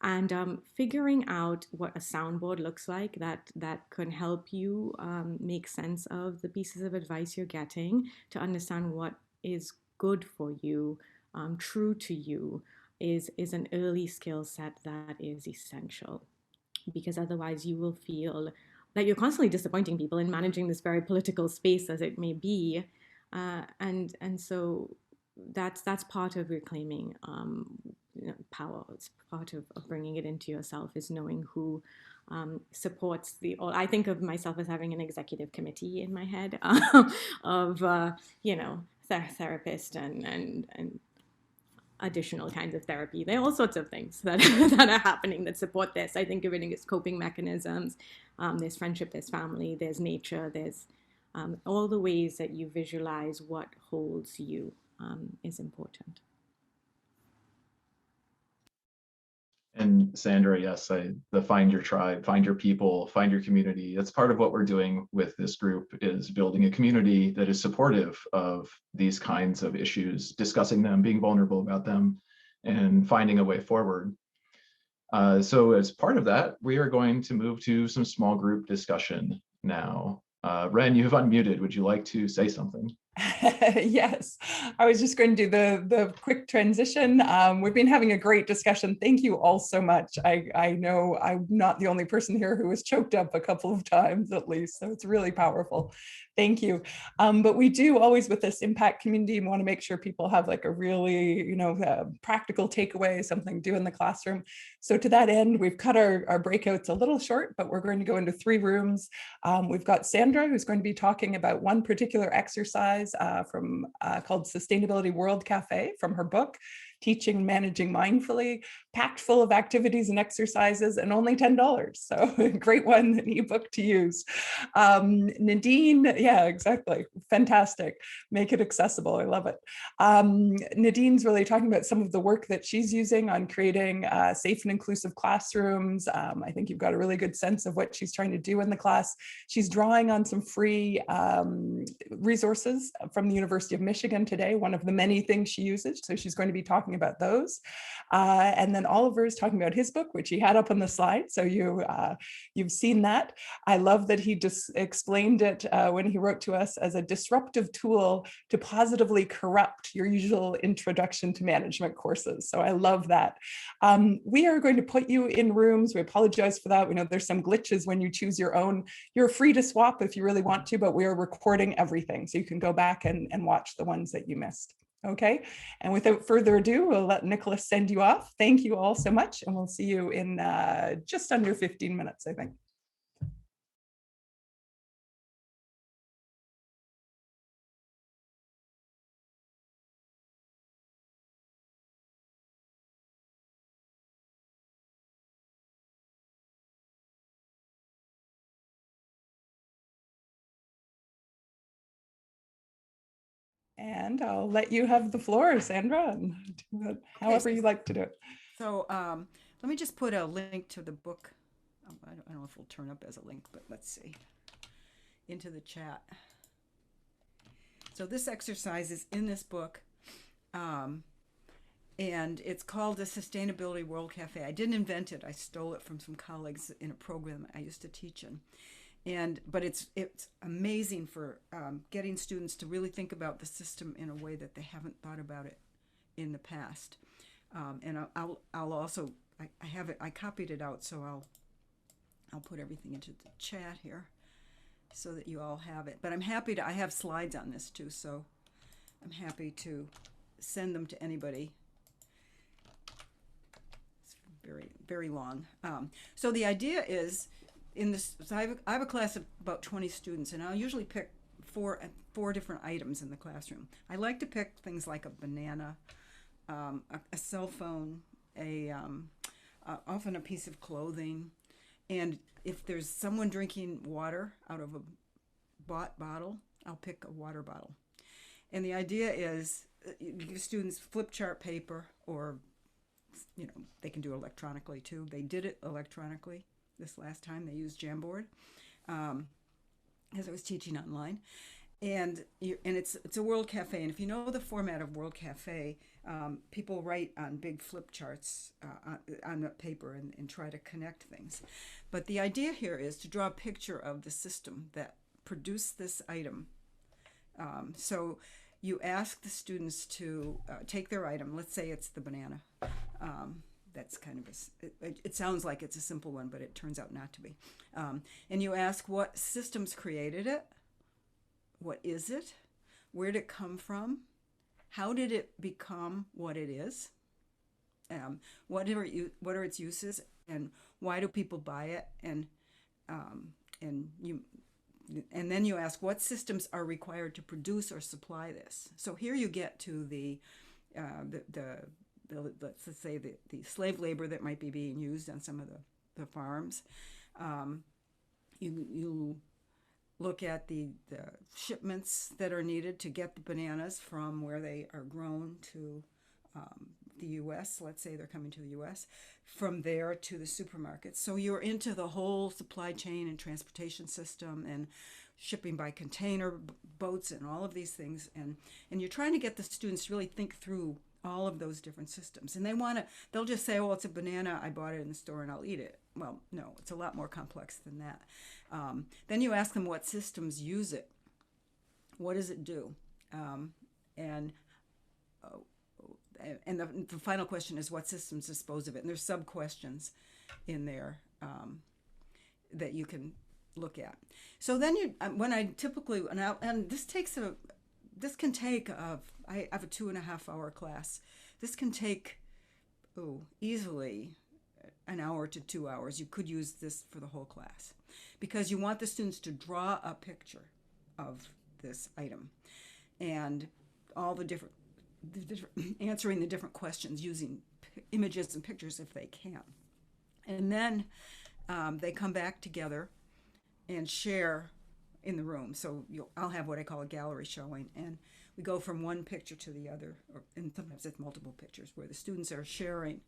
And figuring out what a soundboard looks like that can help you make sense of the pieces of advice you're getting, to understand what is good for you, true to you, is an early skill set that is essential. Because otherwise you will feel that you're constantly disappointing people in managing this very political space as it may be. And so that's part of reclaiming power. It's part of bringing it into yourself, is knowing who supports I think of myself as having an executive committee in my head of therapist and additional kinds of therapy. There are all sorts of things that that are happening that support this. I think of it as coping mechanisms. There's friendship, there's family, there's nature, there's all the ways that you visualize what holds you is important. And Sandra, yes, the find your tribe, find your people, find your community. That's part of what we're doing with this group, is building a community that is supportive of these kinds of issues, discussing them, being vulnerable about them, and finding a way forward. So as part of that, we are going to move to some small group discussion now. Ren, you have unmuted. Would you like to say something? Yes, I was just going to do the quick transition. We've been having a great discussion. Thank you all so much. I know I'm not the only person here who was choked up a couple of times at least, so it's really powerful. Thank you. But we do always, with this impact community, want to make sure people have like a really, practical takeaway, something to do in the classroom. So to that end, we've cut our breakouts a little short, but we're going to go into 3 rooms. We've got Sandra, who's going to be talking about one particular exercise called Sustainability World Cafe, from her book, Teaching and Managing Mindfully, packed full of activities and exercises, and only $10. So great one, an ebook to use. Nadine, yeah, exactly. Fantastic. Make it accessible. I love it. Nadine's really talking about some of the work that she's using on creating safe and inclusive classrooms. I think you've got a really good sense of what she's trying to do in the class. She's drawing on some free resources from the University of Michigan today, one of the many things she uses. So she's going to be talking about those. And then Oliver is talking about his book, which he had up on the slide. So you've seen that. I love that he just explained it when he wrote to us as a disruptive tool to positively corrupt your usual introduction to management courses. So I love that. We are going to put you in rooms. We apologize for that. We know there's some glitches when you choose your own. You're free to swap if you really want to, but we are recording everything. So you can go back and watch the ones that you missed. Okay, and without further ado, we'll let Nicholas send you off. Thank you all so much, and we'll see you in just under 15 minutes, I think. And I'll let you have the floor, Sandra, and do it however you like to do it. So let me just put a link to the book. I don't know if it'll turn up as a link, but let's see. Into the chat. So this exercise is in this book, and it's called the Sustainability World Cafe. I didn't invent it. I stole it from some colleagues in a program I used to teach in. But it's amazing for getting students to really think about the system in a way that they haven't thought about it in the past. And I'll also, I have it, I copied it out, so I'll put everything into the chat here so that you all have it. But I have slides on this too, so I'm happy to send them to anybody. It's very, very long. So the idea is, so I have a class of about 20 students, and I'll usually pick four different items in the classroom. I like to pick things like a banana, a cell phone, often a piece of clothing, and if there's someone drinking water out of a bought bottle, I'll pick a water bottle. And the idea is you give students flip chart paper, or they can do it electronically too. They did it electronically this last time. They used Jamboard as I was teaching online. And it's a World Cafe, and if you know the format of World Cafe, people write on big flip charts on the paper and try to connect things. But the idea here is to draw a picture of the system that produced this item. So you ask the students to take their item. Let's say it's the banana. That's kind of it sounds like it's a simple one, but it turns out not to be. And you ask what systems created it. What is it? Where did it come from? How did it become what it is? What are its uses, and why do people buy it? And then you ask what systems are required to produce or supply this. So here you get to the let's say the slave labor that might be being used on some of the farms. You look at the shipments that are needed to get the bananas from where they are grown to the U.S. Let's say they're coming to the U.S. from there to the supermarkets. So you're into the whole supply chain and transportation system and shipping by container boats and all of these things. And you're trying to get the students to really think through all of those different systems. And they'll just say, well, it's a banana, I bought it in the store and I'll eat it. Well, no, it's a lot more complex than that. Then you ask them what systems use it. What does it do? And the final question is what systems dispose of it. And there's sub-questions in there that you can look at. So then when I typically, and this can take, I have a 2.5-hour class. This can take, easily an hour to 2 hours. You could use this for the whole class because you want the students to draw a picture of this item and all the different answering the different questions using images and pictures if they can. And then they come back together and share in the room. So I'll have what I call a gallery showing, and we go from one picture to the other, and sometimes it's multiple pictures where the students are sharing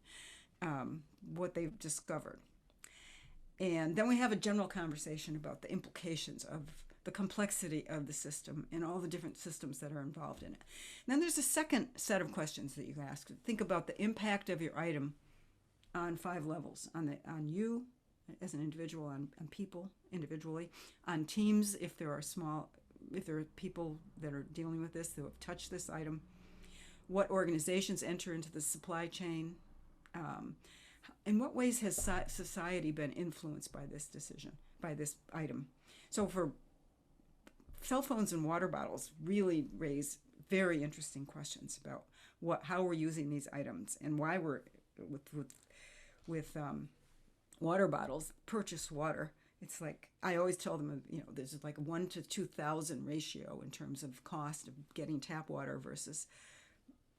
what they've discovered. And then we have a general conversation about the implications of the complexity of the system and all the different systems that are involved in it. And then there's a second set of questions that you ask. Think about the impact of your item on 5 levels, on you as an individual, on people individually, on teams if there are people that are dealing with this, that have touched this item, what organizations enter into the supply chain, in what ways has society been influenced by this decision, by this item. So for cell phones and water bottles really raise very interesting questions about how we're using these items and why we're with water bottles, purchased water. It's like, I always tell them, there's like a 1 to 2,000 ratio in terms of cost of getting tap water versus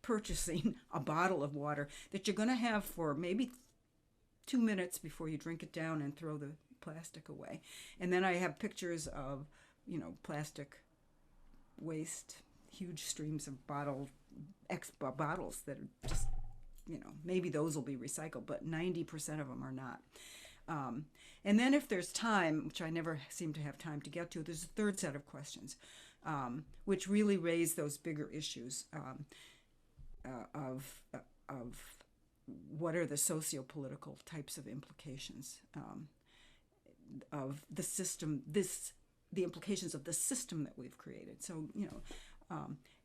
purchasing a bottle of water that you're going to have for maybe 2 minutes before you drink it down and throw the plastic away. And then I have pictures of, plastic waste, huge streams of bottles that are just, maybe those will be recycled, but 90% of them are not. And then if there's time, which I never seem to have time to get to, there's a third set of questions, which really raise those bigger issues of what are the socio-political types of implications of the system, the implications of the system that we've created. So,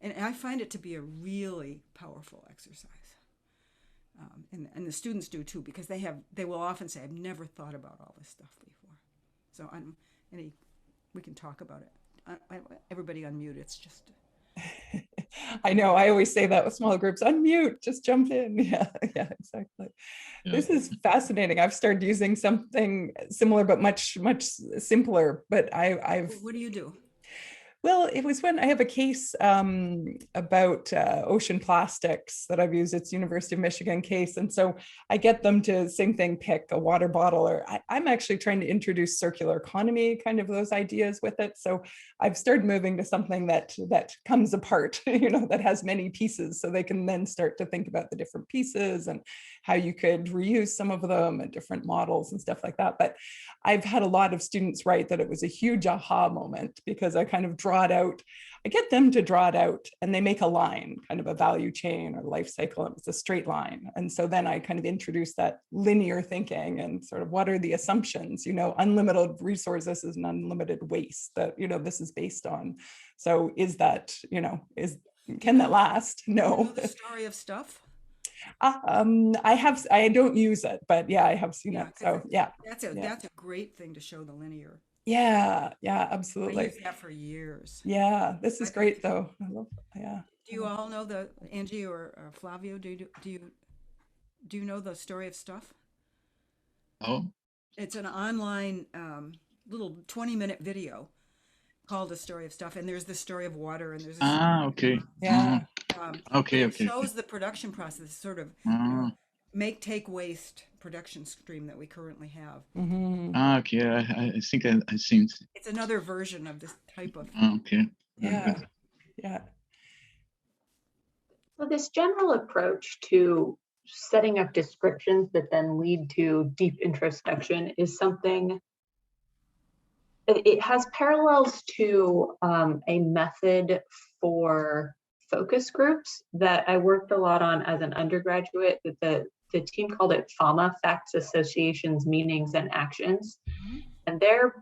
and I find it to be a really powerful exercise. And the students do too, because they will often say, I've never thought about all this stuff before. So we can talk about it. Everybody unmute, it's just. I know, I always say that with small groups, unmute, just jump in. Yeah, exactly. Yeah. This is fascinating. I've started using something similar, but much, much simpler, but I've. What do you do? Well, it was when I have a case about ocean plastics that I've used. It's University of Michigan case. And so I get them to, same thing, pick a water bottle, or I'm actually trying to introduce circular economy, kind of those ideas with it. So I've started moving to something that comes apart, that has many pieces. So they can then start to think about the different pieces and how you could reuse some of them and different models and stuff like that. But I've had a lot of students write that it was a huge aha moment, because I kind of draw it out. I get them to draw it out and they make a line, kind of a value chain or life cycle. It's a straight line. And so then I kind of introduce that linear thinking and sort of what are the assumptions, unlimited resources is an unlimited waste that, this is based on. So is that, can that last? No. The story of stuff? I don't use it, but yeah, I have seen it. So yeah. That's a great thing to show the linear. Yeah, absolutely. I used that for years. Yeah, this is great though. I love, yeah. Do you all know Angie or Flavio? Do you know the story of stuff? Oh. It's an online little 20-minute video called "The Story of Stuff," and there's the story of water, and there's okay. Yeah. Okay. It shows the production process, sort of make, take, waste production stream that we currently have. Okay, I think I seen. It's another version of this type of. Okay. Yeah. So this general approach to setting up descriptions that then lead to deep introspection is something. It has parallels to a method for focus groups that I worked a lot on as an undergraduate. That the team called it FAMA, Facts, Associations, Meanings, and Actions. And their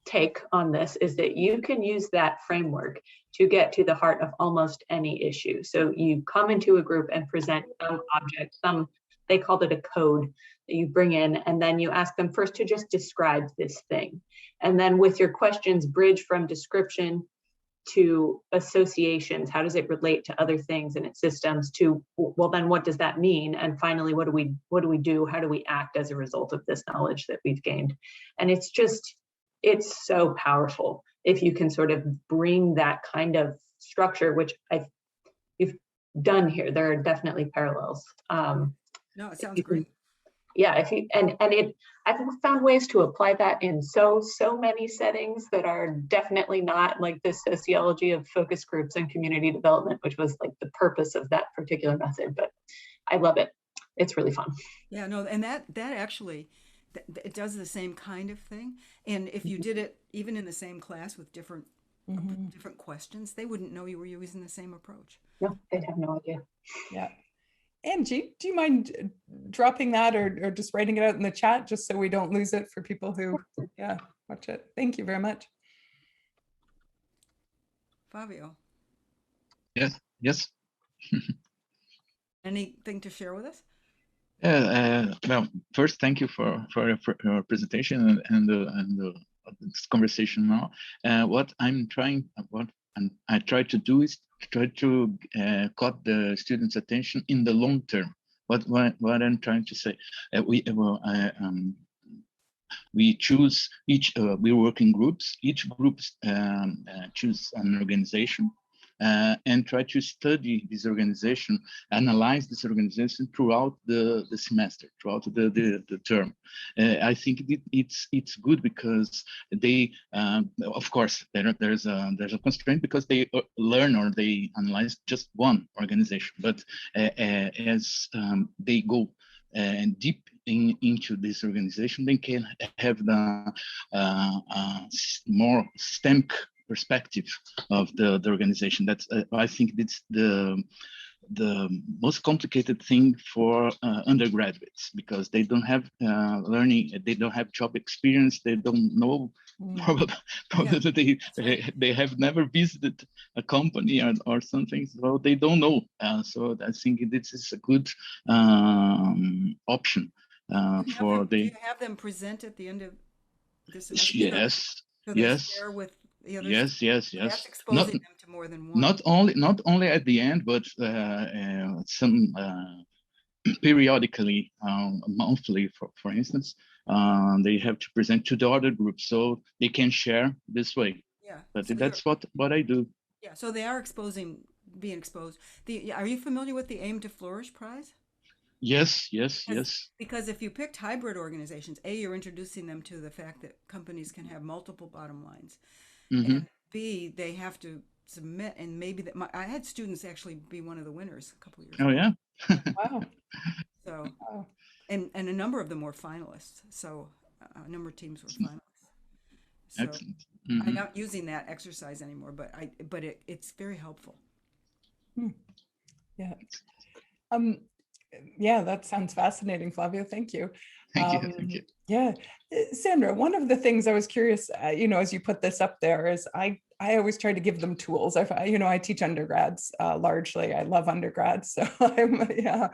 take on this is that you can use that framework to get to the heart of almost any issue. So you come into a group and present some object, they called it a code that you bring in, and then you ask them first to just describe this thing. And then with your questions, bridge from description to associations. How does it relate to other things in its systems? To, well, then what does that mean? And finally, what do we do? How do we act as a result of this knowledge that we've gained? And it's so powerful if you can sort of bring that kind of structure, which you've done here. There are definitely parallels. No, it sounds great. Yeah, I've found ways to apply that in so many settings that are definitely not like the sociology of focus groups and community development, which was like the purpose of that particular method. But I love it. It's really fun. Yeah, no, and that actually, it does the same kind of thing. And if you did it even in the same class with different questions, they wouldn't know you were using the same approach. No, they'd have no idea. Yeah. Angie, do you mind dropping that or just writing it out in the chat just so we don't lose it for people who watch it? Thank you very much. Fabio. Yes. Anything to share with us? Well, first, thank you for your presentation and this conversation now. What I try to do is try to caught the students' attention in the long term. What I'm trying to say, we choose we work in groups. Each group choose an organization and try to study this organization, analyze this organization throughout the semester, throughout the term. I think it's good because they, of course, there's a constraint because they learn or they analyze just one organization, but as they go and deep into this organization, they can have the more systemic perspective of the organization. That's I think that's the most complicated thing for undergraduates, because they don't have learning, they don't have job experience, they don't know, probably they have never visited a company or something, so they don't know. So I think this is a good option for do you have them present at the end of this semester? Yes. So they share with the others? Yes. That's exposing them to more than one. Not only at the end, but some periodically, monthly, for instance, they have to present to the other groups, so they can share this way. Yeah. But So that's what I do. yeah. So they are being exposed. Are you familiar with the Aim to Flourish Prize? Yes, yes, Because yes. because if you picked hybrid organizations, A, you're introducing them to the fact that companies can have multiple bottom lines, Hmm. and B, they have to submit, and maybe I had students actually be one of the winners a couple of years Oh, ago. yeah. Wow. So, Wow. and a number of them were finalists. So, a number of teams were finalists. So, Excellent. I'm Hmm. not using that exercise anymore, but it's very helpful. Yeah. Um, yeah, that sounds fascinating, Flavia. Thank you. Thank you. Thank you. Yeah, Sandra, one of the things I was curious, as you put this up there, is I always try to give them tools. I teach undergrads largely. I love undergrads, so yeah.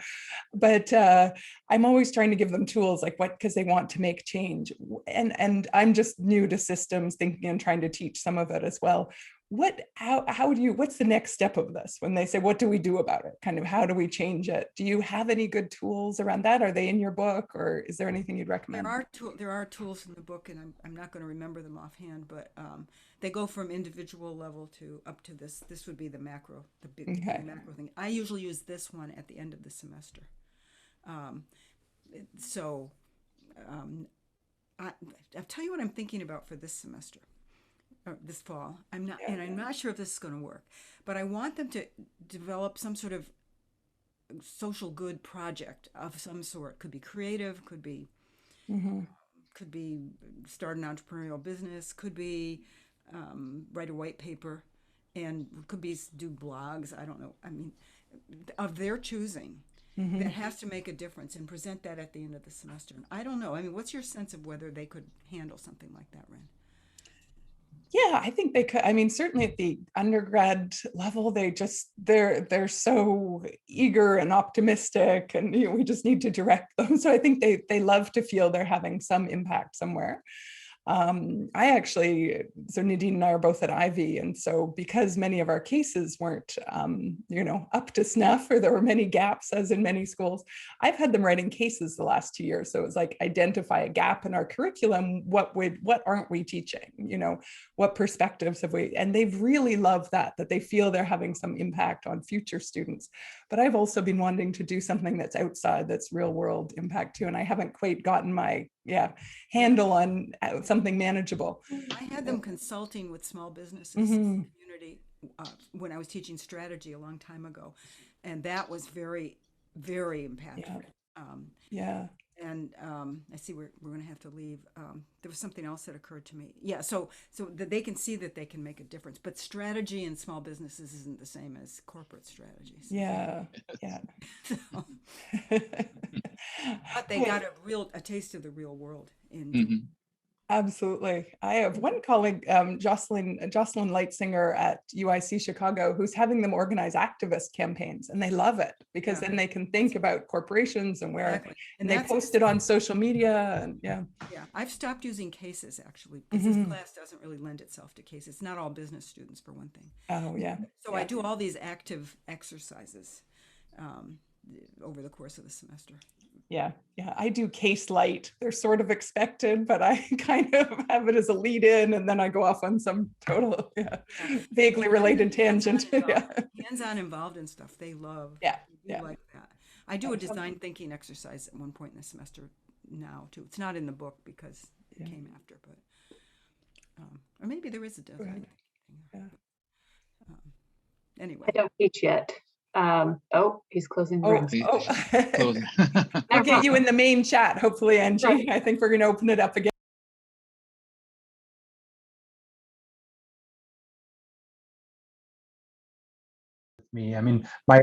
But I'm always trying to give them tools like because they want to make change, and I'm just new to systems thinking and trying to teach some of it as well. What's the next step of this when they say, what do we do about it? Kind of, how do we change it? Do you have any good tools around that? Are they in your book, or is there anything you'd recommend? There are tools in the book, and I'm not going to remember them offhand, but they go from individual level to up to this. This would be the big macro thing. I usually use this one at the end of the semester. So I'll tell you what I'm thinking about for this semester. Or this fall. I'm not sure if this is going to work, but I want them to develop some sort of social good project of some sort. Could be creative, could be start an entrepreneurial business, could be write a white paper, and could be do blogs. I don't know. I mean, of their choosing. That has to make a difference, and present that at the end of the semester. And I don't know. I mean, what's your sense of whether they could handle something like that, Ren? Yeah, I think they could. I mean, certainly at the undergrad level, they're so eager and optimistic, and we just need to direct them. So I think they love to feel they're having some impact somewhere. So Nadine and I are both at Ivy, and so because many of our cases weren't, up to snuff, or there were many gaps, as in many schools, I've had them writing cases the last 2 years. So it was like, identify a gap in our curriculum. What aren't we teaching? What perspectives have we? And they've really loved that they feel they're having some impact on future students. But I've also been wanting to do something that's outside, that's real world impact too, and I haven't quite gotten my handle on something manageable. I had them consulting with small businesses in the community when I was teaching strategy a long time ago, and that was very, very impactful. And I see we're going to have to leave. There was something else that occurred to me. Yeah, so that they can see that they can make a difference. But strategy in small businesses isn't the same as corporate strategies. Yeah. So, but they got a taste of the real world in. Absolutely. I have one colleague, Jocelyn Leitzinger at UIC Chicago, who's having them organize activist campaigns, and they love it because then they can think about corporations and where, and they post it on social media. And yeah, I've stopped using cases actually, because this class doesn't really lend itself to cases. It's not all business students, for one thing. Oh yeah. So I do all these active exercises over the course of the semester. Yeah. I do case light. They're sort of expected, but I kind of have it as a lead in, and then I go off on some total, vaguely related tangent. Hands-on involved in stuff they love. Like that. I do a design thinking exercise at one point in the semester now too. It's not in the book because it came after, but or maybe there is a design thing. Anyway, I don't teach yet. He's closing the room. I'll get you in the main chat, hopefully, Angie. Right. I think we're going to open it up again. I mean, my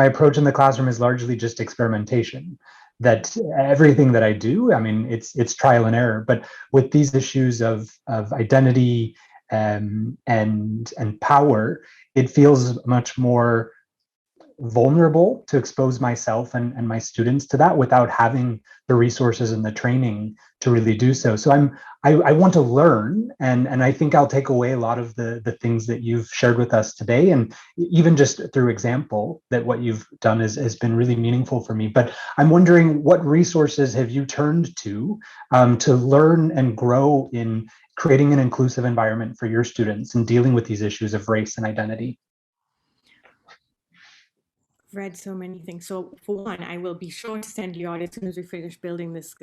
approach in the classroom is largely just experimentation. That everything that I do, I mean, it's trial and error. But with these issues of identity and power, it feels much more vulnerable to expose myself and my students to that without having the resources and the training to really do so. So I want to learn, and I think I'll take away a lot of the things that you've shared with us today, and even just through example, that what you've done has been really meaningful for me. But I'm wondering, what resources have you turned to learn and grow in creating an inclusive environment for your students and dealing with these issues of race and identity? Read so many things. So for one, I will be sure to send you out as soon as we finish building this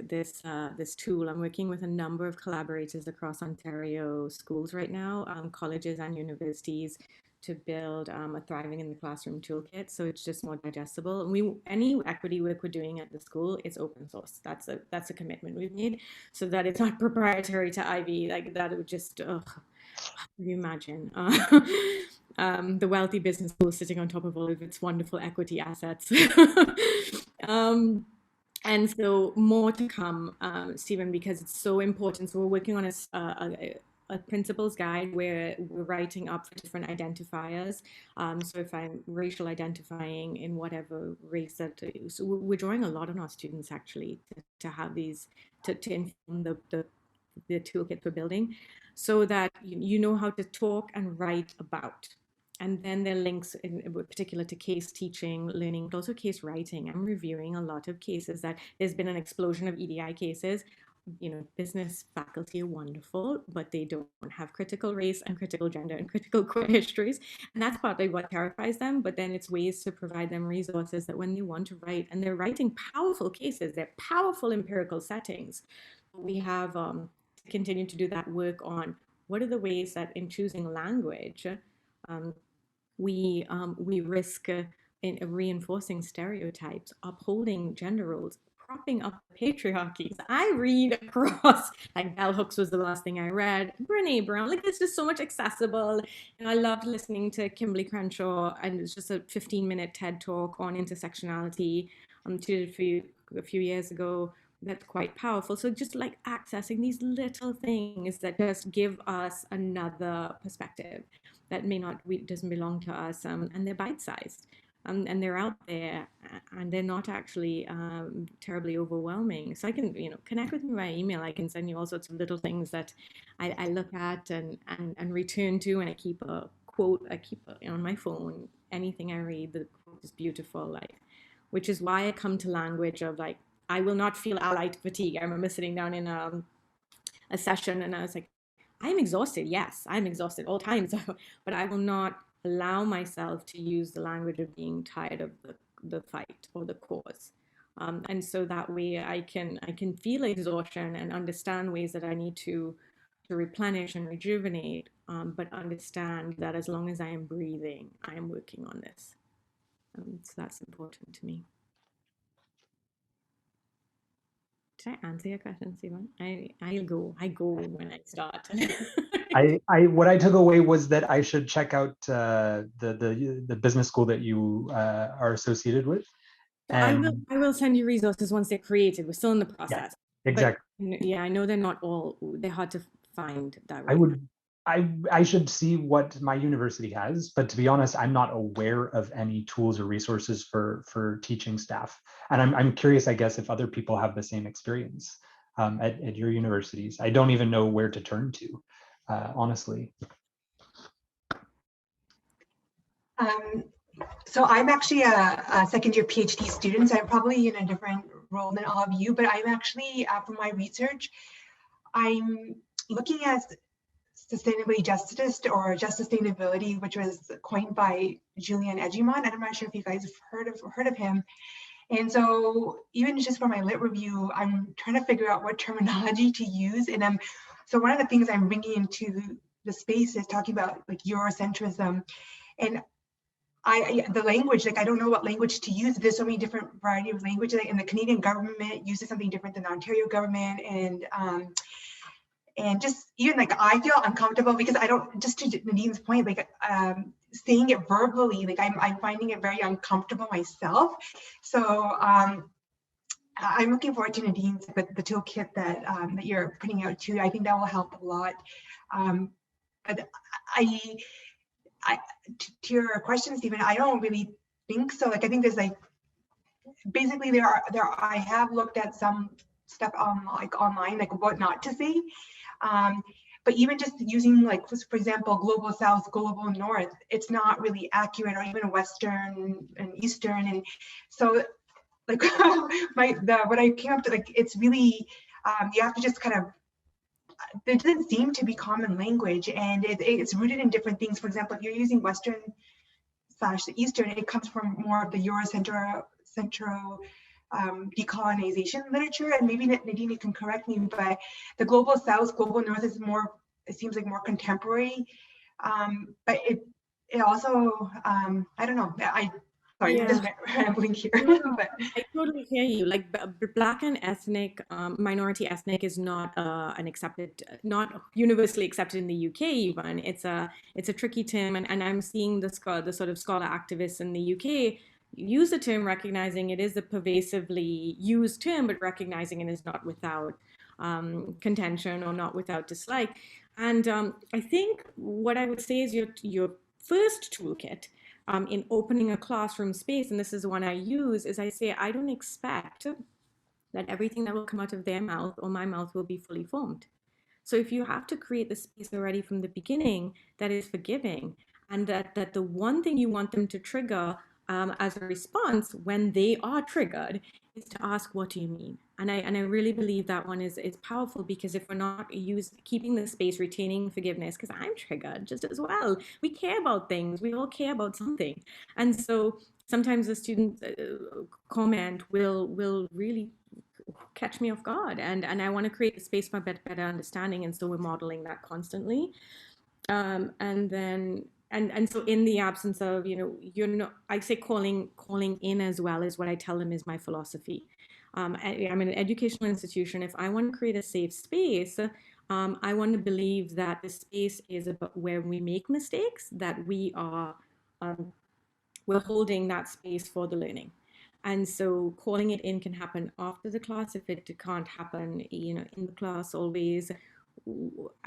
tool. I'm working with a number of collaborators across Ontario schools right now, colleges and universities, to build a thriving in the classroom toolkit. So it's just more digestible. And any equity work we're doing at the school is open source. That's a commitment we've made, so that it's not proprietary to Ivy. Like that would just, can you imagine? The wealthy business school sitting on top of all of its wonderful equity assets. And so more to come, Stephen, because it's so important. So we're working on a principles guide where we're writing up for different identifiers. So if I'm racial identifying in whatever race that, so we're drawing a lot on our students actually to have these, to inform the toolkit for building, so that you know how to talk and write about. And then there are links in particular to case teaching, learning, but also case writing. I'm reviewing a lot of cases that there's been an explosion of EDI cases. Business faculty are wonderful, but they don't have critical race and critical gender and critical queer histories. And that's partly what terrifies them. But then it's ways to provide them resources that when they want to write, and they're writing powerful cases, they're powerful empirical settings. We have to continue to do that work on what are the ways that in choosing language, we risk in reinforcing stereotypes, upholding gender roles, propping up patriarchies. I read across, like Bell Hooks was the last thing I read, Brene Brown, like it's just so much accessible. And I loved listening to Kimberly Crenshaw, and it's just a 15-minute TED talk on intersectionality a few years ago. That's quite powerful. So just like accessing these little things that just give us another perspective that doesn't belong to us, and they're bite-sized, and they're out there, and they're not actually terribly overwhelming. So I can, connect with me by email. I can send you all sorts of little things that I look at and return to, and I keep a quote. I keep on my phone. Anything I read, the quote is beautiful, which is why I come to language of I will not feel allied fatigue. I remember sitting down in a session and I was like, I'm exhausted. Yes, I'm exhausted all times, but I will not allow myself to use the language of being tired of the fight or the cause. And so that way I can feel exhaustion and understand ways that I need to replenish and rejuvenate, but understand that as long as I am breathing, I am working on this. So that's important to me. Did I answer your question, Stephen? I go when I start. What I took away was that I should check out the business school that you are associated with. And I will send you resources once they're created. We're still in the process. Yeah, exactly. But, I know they're hard to find that way. I should see what my university has, but to be honest, I'm not aware of any tools or resources for teaching staff. And I'm curious, I guess, if other people have the same experience at your universities. I don't even know where to turn to, honestly. So I'm actually a second-year PhD student, so I'm probably in a different role than all of you, but I'm actually, for my research, I'm looking at sustainability justice, or just sustainability, which was coined by Julian Eguimont. I'm not sure if you guys have heard of him. And so even just for my lit review, I'm trying to figure out what terminology to use. And so one of the things I'm bringing into the space is talking about Eurocentrism. And the language, I don't know what language to use. There's so many different variety of language, and the Canadian government uses something different than the Ontario government. And just even I feel uncomfortable because I don't, just to Nadine's point, saying it verbally, I'm finding it very uncomfortable myself. So I'm looking forward to Nadine's, the toolkit that you're putting out too. I think that will help a lot. But to your question, Stephen, I don't really think so. I think there's basically I have looked at some stuff on online, what not to say. But even just using for example, global south, global north, it's not really accurate, or even western and eastern. And so what I came up to, it's really you have to just kind of there doesn't seem to be common language, and it's rooted in different things. For example, if you're using Western/Eastern, it comes from more of the Eurocentral decolonization literature, and maybe Nadine, you can correct me, but the global South, global North is more, it seems like more contemporary, but it also, I don't know, sorry, I'm just rambling here. But I totally hear you. Like Black and ethnic, minority ethnic is not not universally accepted in the UK even. It's a tricky term, and I'm seeing the sort of scholar activists in the UK use the term, recognizing it is a pervasively used term, but recognizing it is not without contention or not without dislike. And I think what I would say is your first toolkit in opening a classroom space, and this is one I use, is I say, I don't expect that everything that will come out of their mouth or my mouth will be fully formed. So if you have to create the space already from the beginning that is forgiving, and that the one thing you want them to trigger as a response when they are triggered is to ask, what do you mean? And I really believe that one is powerful, because if we're not keeping the space, retaining forgiveness, because I'm triggered just as well. We care about things. We all care about something. And so sometimes the student comment will really catch me off guard, and I want to create the space for better understanding, and so we're modeling that constantly. And so in the absence of, I say calling in as well is what I tell them is my philosophy. I'm in an educational institution. If I want to create a safe space, I want to believe that the space is about where we make mistakes, that we're holding that space for the learning. And so calling it in can happen after the class if it can't happen, in the class always.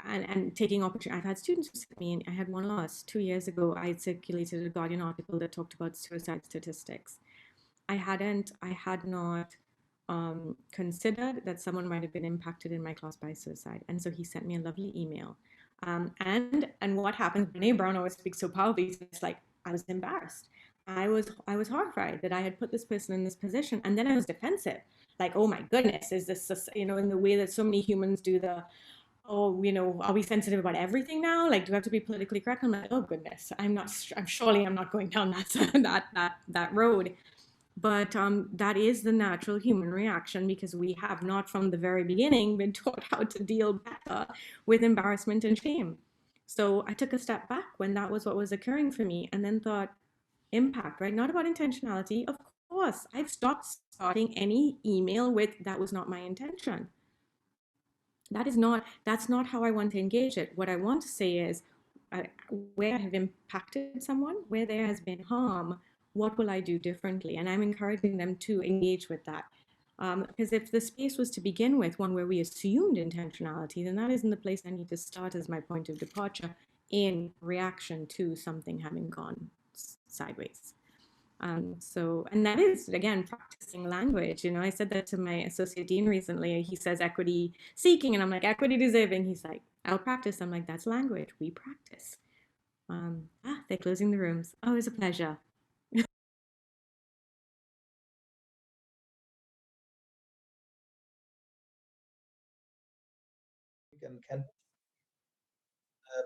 And taking opportunity. I've had students who said to me, I had one last 2 years ago, I circulated a Guardian article that talked about suicide statistics. I had not considered that someone might have been impacted in my class by suicide. And so he sent me a lovely email. And what happens, Brene Brown always speaks so powerfully, it's like, I was embarrassed. I was horrified that I had put this person in this position, and then I was defensive, like, oh my goodness, is this, in the way that so many humans do are we sensitive about everything now? Like, do I have to be politically correct? I'm like, oh goodness, I'm surely not going down that road. But that is the natural human reaction, because we have not from the very beginning been taught how to deal better with embarrassment and shame. So I took a step back when that was what was occurring for me, and then thought, impact, right? Not about intentionality. Of course, I've stopped starting any email with, that was not my intention. That's not how I want to engage it. What I want to say is, where I have impacted someone, where there has been harm, what will I do differently? And I'm encouraging them to engage with that. Because if the space was to begin with one where we assumed intentionality, then that isn't the place I need to start as my point of departure in reaction to something having gone sideways. And that is, again, practicing language. I said that to my associate dean recently. He says equity seeking, and I'm like, equity deserving. He's like, I'll practice. I'm like, that's language. We practice. They're closing the rooms. Oh, it was a pleasure.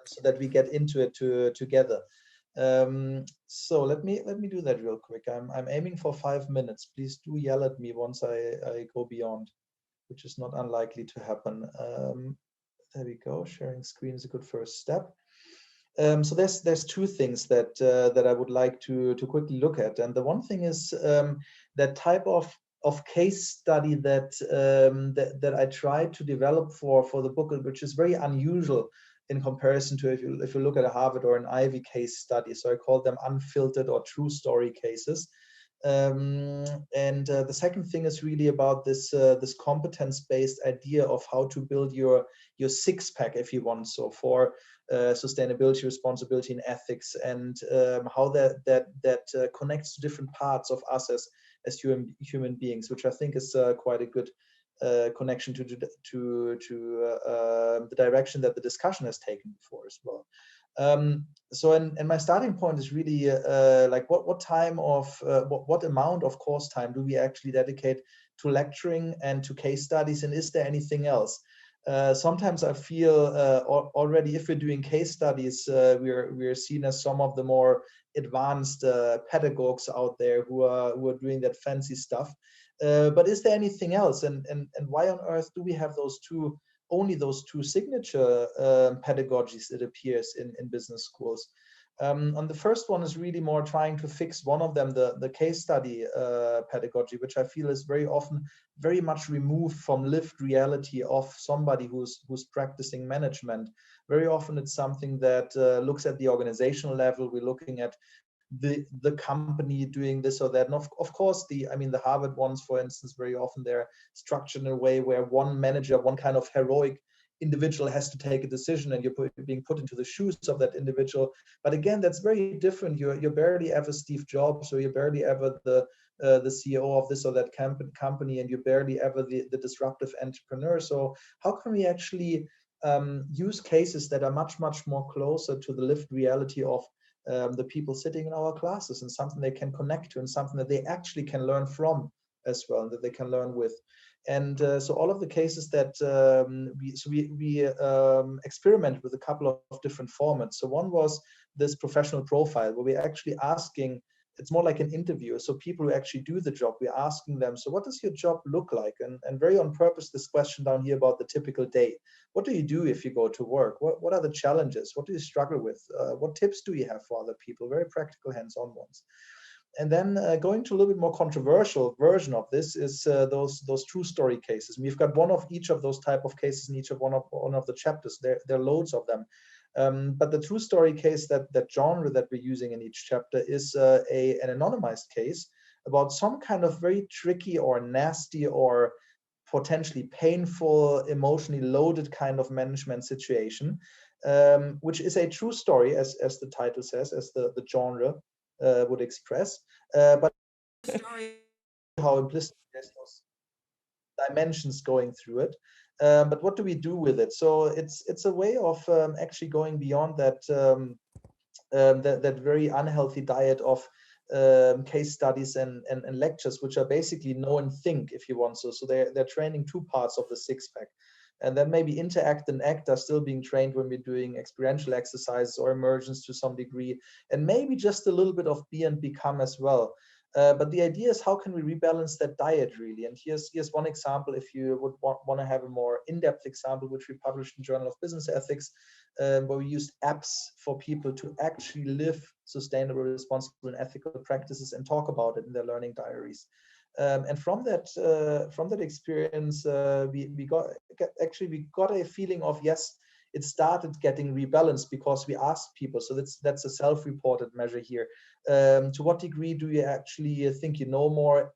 So that we get into it together. So let me do that real quick. I'm aiming for 5 minutes. Please do yell at me once I go beyond, which is not unlikely to happen. There we go. Sharing screen is a good first step. So there's two things that I would like to quickly look at, and the one thing is that type of case study that I tried to develop for the book, which is very unusual in comparison to if you look at a Harvard or an Ivy case study. So I call them unfiltered or true story cases. And the second thing is really about this competence-based idea of how to build your six-pack, if you want, so for sustainability, responsibility, and ethics, and how that connects to different parts of us as human beings, which I think is quite a good connection to the direction that the discussion has taken before as well. So and my starting point is really like what time of what amount of course time do we actually dedicate to lecturing and to case studies, and is there anything else? Sometimes I feel already, if we're doing case studies, we're seen as some of the more advanced pedagogues out there who are doing that fancy stuff. But is there anything else? And why on earth do we have only those two signature pedagogies, it appears, in business schools? And the first one is really more trying to fix one of them, the case study pedagogy, which I feel is very often very much removed from lived reality of somebody who's practicing management. Very often it's something that looks at the organizational level. We're looking at the company doing this or that. And of course, the Harvard ones, for instance, very often they're structured in a way where one manager, one kind of heroic individual has to take a decision, and you're being put into the shoes of that individual. But again, that's very different. You're barely ever Steve Jobs, or you're barely ever the CEO of this or that company, and you're barely ever the disruptive entrepreneur. So how can we actually use cases that are much more closer to the lived reality of the people sitting in our classes, and something they can connect to, and something that they actually can learn from as well, that they can learn with. And so all of the cases that we experimented with a couple of different formats. So one was this professional profile, where we're actually asking, it's more like an interview. So people who actually do the job, we're asking them, so what does your job look like? And very on purpose, this question down here about the typical day. What do you do if you go to work? What are the challenges? What do you struggle with? What tips do you have for other people? Very practical, hands-on ones. And then going to a little bit more controversial version of this is those true story cases. And we've got one of each of those type of cases in each of one of the chapters. There are loads of them. But the true story case, that genre that we're using in each chapter, is an anonymized case about some kind of very tricky or nasty or potentially painful, emotionally loaded kind of management situation, which is a true story, as the title says, as the genre would express, but how implicit there's those dimensions going through it. But what do we do with it? So it's a way of actually going beyond that that very unhealthy diet of case studies and lectures, which are basically know and think, if you want. So they're training two parts of the six-pack. And then maybe interact and act are still being trained when we're doing experiential exercises or immersions to some degree, and maybe just a little bit of be and become as well. But the idea is, how can we rebalance that diet, really? And here's one example, if you would want to have a more in-depth example, which we published in Journal of Business Ethics, where we used apps for people to actually live sustainable, responsible, and ethical practices and talk about it in their learning diaries. And from that experience, we got a feeling of, yes, it started getting rebalanced because we asked people. So that's a self-reported measure here. To what degree do you actually think you know more,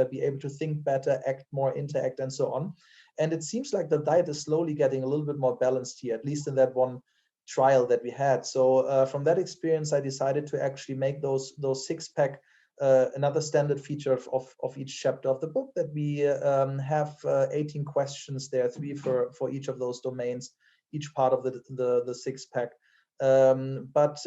be able to think better, act more, interact, and so on? And it seems like the diet is slowly getting a little bit more balanced here, at least in that one trial that we had. So from that experience, I decided to actually make those six-pack another standard feature of each chapter of the book, that we have 18 questions there, 3 for each of those domains, each part of the six-pack. But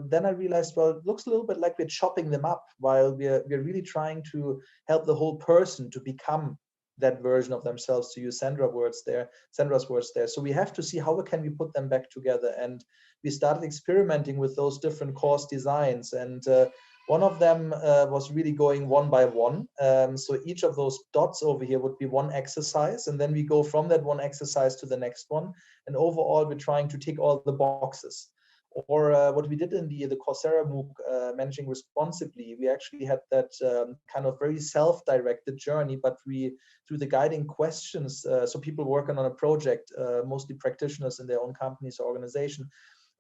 then I realized, well, it looks a little bit like we're chopping them up, while we're really trying to help the whole person to become that version of themselves, to use Sandra's words there. So we have to see how can we put them back together. And we started experimenting with those different course designs, and one of them was really going one by one. So each of those dots over here would be one exercise, and then we go from that one exercise to the next one. And overall, we're trying to tick all the boxes. Or what we did in the Coursera MOOC, Managing Responsibly, we actually had that kind of very self-directed journey, but through the guiding questions, so people working on a project, mostly practitioners in their own companies or organization,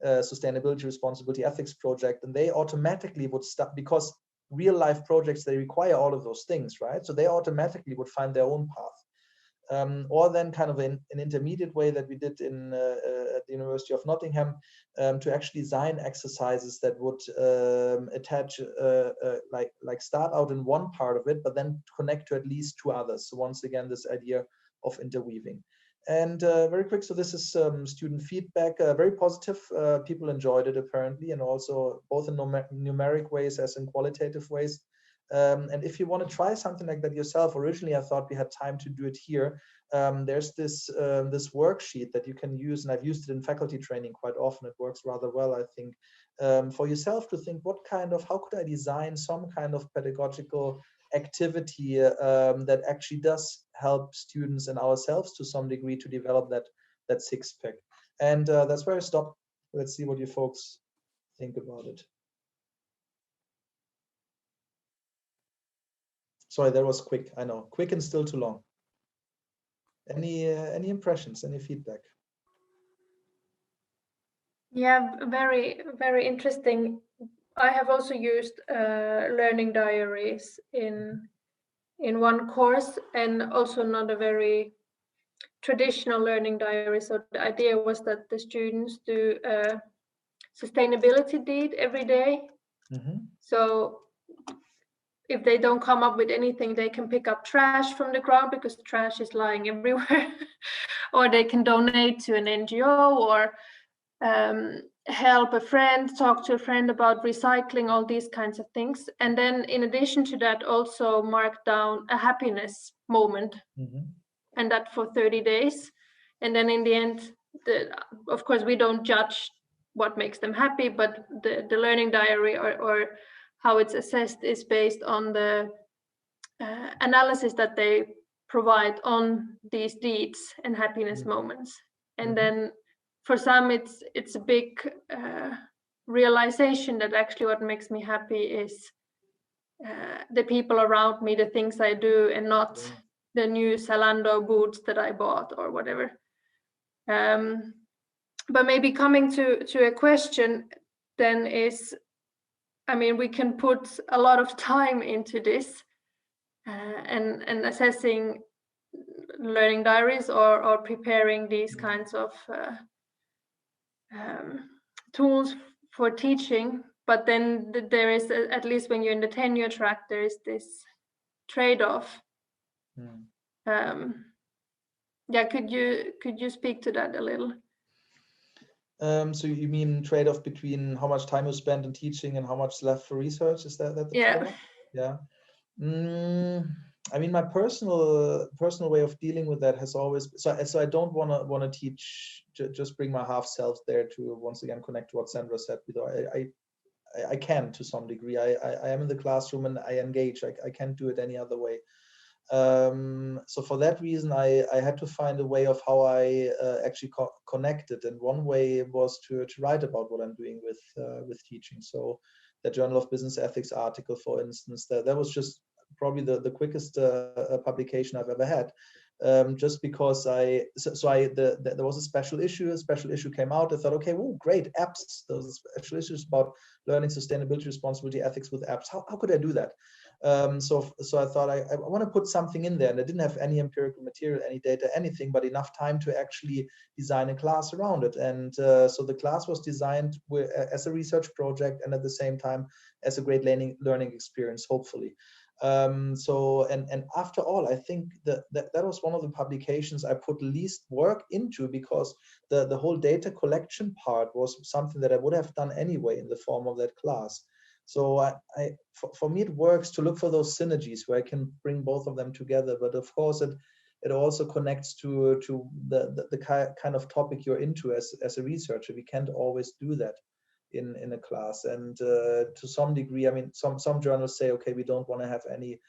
sustainability, responsibility, ethics project, and they automatically would start, because real life projects, they require all of those things, right? So they automatically would find their own path. Or then kind of an intermediate way that we did in at the University of Nottingham, to actually design exercises that would attach, like start out in one part of it, but then connect to at least 2 others. So once again, this idea of interweaving. And very quick, so this is student feedback, very positive. People enjoyed it apparently, and also both in numeric ways as in qualitative ways. And if you want to try something like that yourself, originally I thought we had time to do it here. There's this worksheet that you can use, and I've used it in faculty training quite often. It works rather well, I think, for yourself to think how could I design some kind of pedagogical activity that actually does help students and ourselves to some degree to develop that six-pack. And that's where I stop. Let's see what you folks think about it. Sorry, that was quick. I know, quick and still too long. Any impressions? Any feedback? Yeah, very, very interesting. I have also used learning diaries in one course, and also not a very traditional learning diary. So the idea was that the students do a sustainability deed every day. So if they don't come up with anything, they can pick up trash from the ground because trash is lying everywhere, or they can donate to an NGO, or help a friend, talk to a friend about recycling, all these kinds of things. And then in addition to that, also mark down a happiness moment, and that for 30 days. And then in the end, of course, we don't judge what makes them happy, but the learning diary or how it's assessed is based on the analysis that they provide on these deeds and happiness moments. And then for some, it's a big realization that actually what makes me happy is the people around me, the things I do, and not the new Zalando boots that I bought or whatever. But maybe coming to a question then is, I mean, we can put a lot of time into this and assessing learning diaries or preparing these kinds of tools for teaching. But then there is, at least when you're in the tenure track, there is this trade-off. Yeah, could you speak to that a little? So you mean trade-off between how much time you spend in teaching and how much left for research? Is that the trade-off? Yeah. I mean, my personal way of dealing with that has always, so I don't want to teach, just bring my half self there to once again connect to what Sandra said. I can to some degree. I am in the classroom and I engage. I can't do it any other way. So for that reason, I had to find a way of how I actually connected. And one way was to write about what I'm doing with teaching. So the Journal of Business Ethics article, for instance, that was just probably the quickest publication I've ever had. Just because there was a special issue came out. I thought, okay, whoa, great, apps. Those are special issues about learning, sustainability, responsibility, ethics with apps. How could I do that? So I thought I want to put something in there, and I didn't have any empirical material, any data, anything, but enough time to actually design a class around it. And so the class was designed as a research project, and at the same time as a great learning experience, hopefully. So after all, I think that was one of the publications I put least work into, because the whole data collection part was something that I would have done anyway in the form of that class. So for me, it works to look for those synergies where I can bring both of them together. But of course, it also connects to the kind of topic you're into as a researcher. We can't always do that in a class. And to some degree, I mean, some journals say, okay, we don't want to have any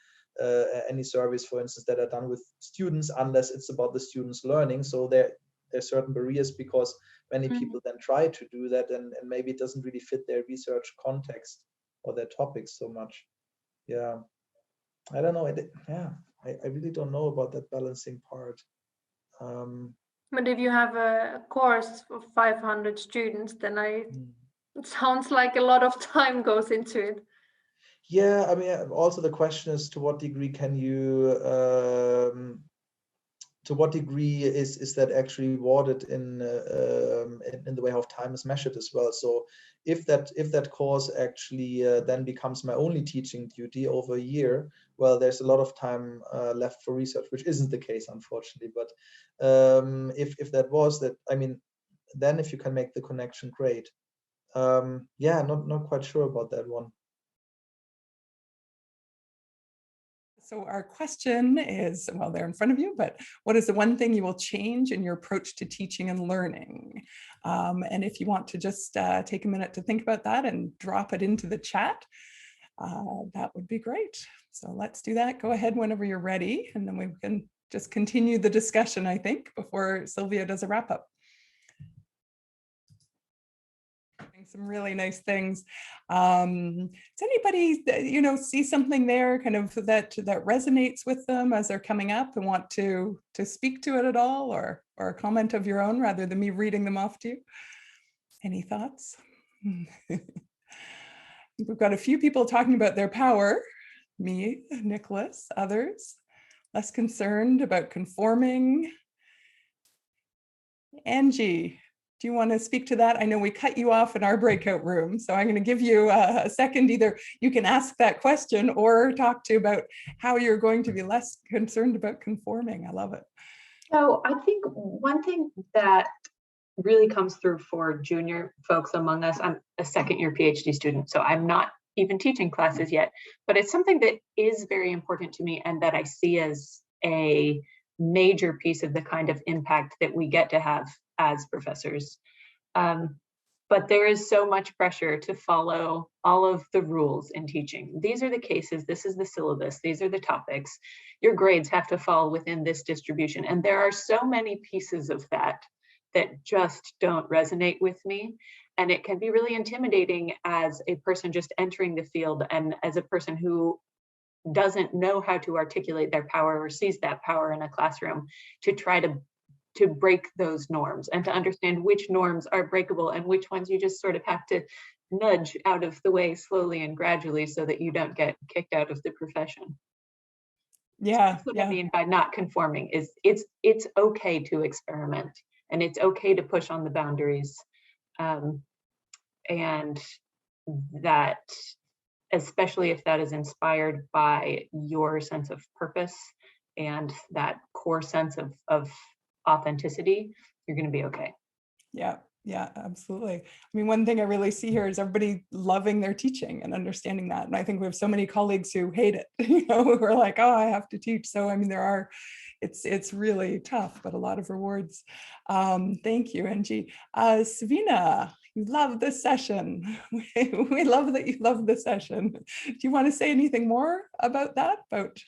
surveys, for instance, that are done with students unless it's about the students learning. So there's certain barriers, because many people then try to do that, and maybe it doesn't really fit their research context or their topics so much. Yeah, I don't know. I really don't know about that balancing part. But if you have a course of 500 students, then it sounds like a lot of time goes into it. Yeah, I mean, also the question is, to what degree can you to what degree is that actually rewarded in the way how time is measured as well? So if that course actually then becomes my only teaching duty over a year, well, there's a lot of time left for research, which isn't the case, unfortunately. But if that was that, I mean, then if you can make the connection, great. Yeah, not quite sure about that one. So our question is, well, they're in front of you, but what is the one thing you will change in your approach to teaching and learning? And if you want to just take a minute to think about that and drop it into the chat, that would be great. So let's do that. Go ahead whenever you're ready, and then we can just continue the discussion, I think, before Sylvia does a wrap up. Some really nice things. Does anybody, see something there kind of that resonates with them as they're coming up and want to speak to it at all, or a comment of your own rather than me reading them off to you? Any thoughts? We've got a few people talking about their power. Me, Nicholas, others. Less concerned about conforming. Angie, do you want to speak to that? I know we cut you off in our breakout room, so I'm going to give you a second. Either you can ask that question or talk to about how you're going to be less concerned about conforming. I love it. So I think one thing that really comes through for junior folks among us, I'm a second-year PhD student, so I'm not even teaching classes yet, but it's something that is very important to me and that I see as a major piece of the kind of impact that we get to have as professors. But there is so much pressure to follow all of the rules in teaching. These are the cases, this is the syllabus, these are the topics. Your grades have to fall within this distribution. And there are so many pieces of that just don't resonate with me. And it can be really intimidating as a person just entering the field and as a person who doesn't know how to articulate their power or sees that power in a classroom to try to break those norms and to understand which norms are breakable and which ones you just sort of have to nudge out of the way slowly and gradually so that you don't get kicked out of the profession. Yeah, so what I mean by not conforming is it's okay to experiment and it's okay to push on the boundaries, and that, especially if that is inspired by your sense of purpose and that core sense of authenticity, you're going to be okay. Yeah, absolutely. I mean, one thing I really see here is everybody loving their teaching and understanding that. And I think we have so many colleagues who hate it, who are like, oh, I have to teach. So, I mean, it's really tough, but a lot of rewards. Thank you, Angie. Savina, you love this session. We love that you love the session. Do you want to say anything more about that? About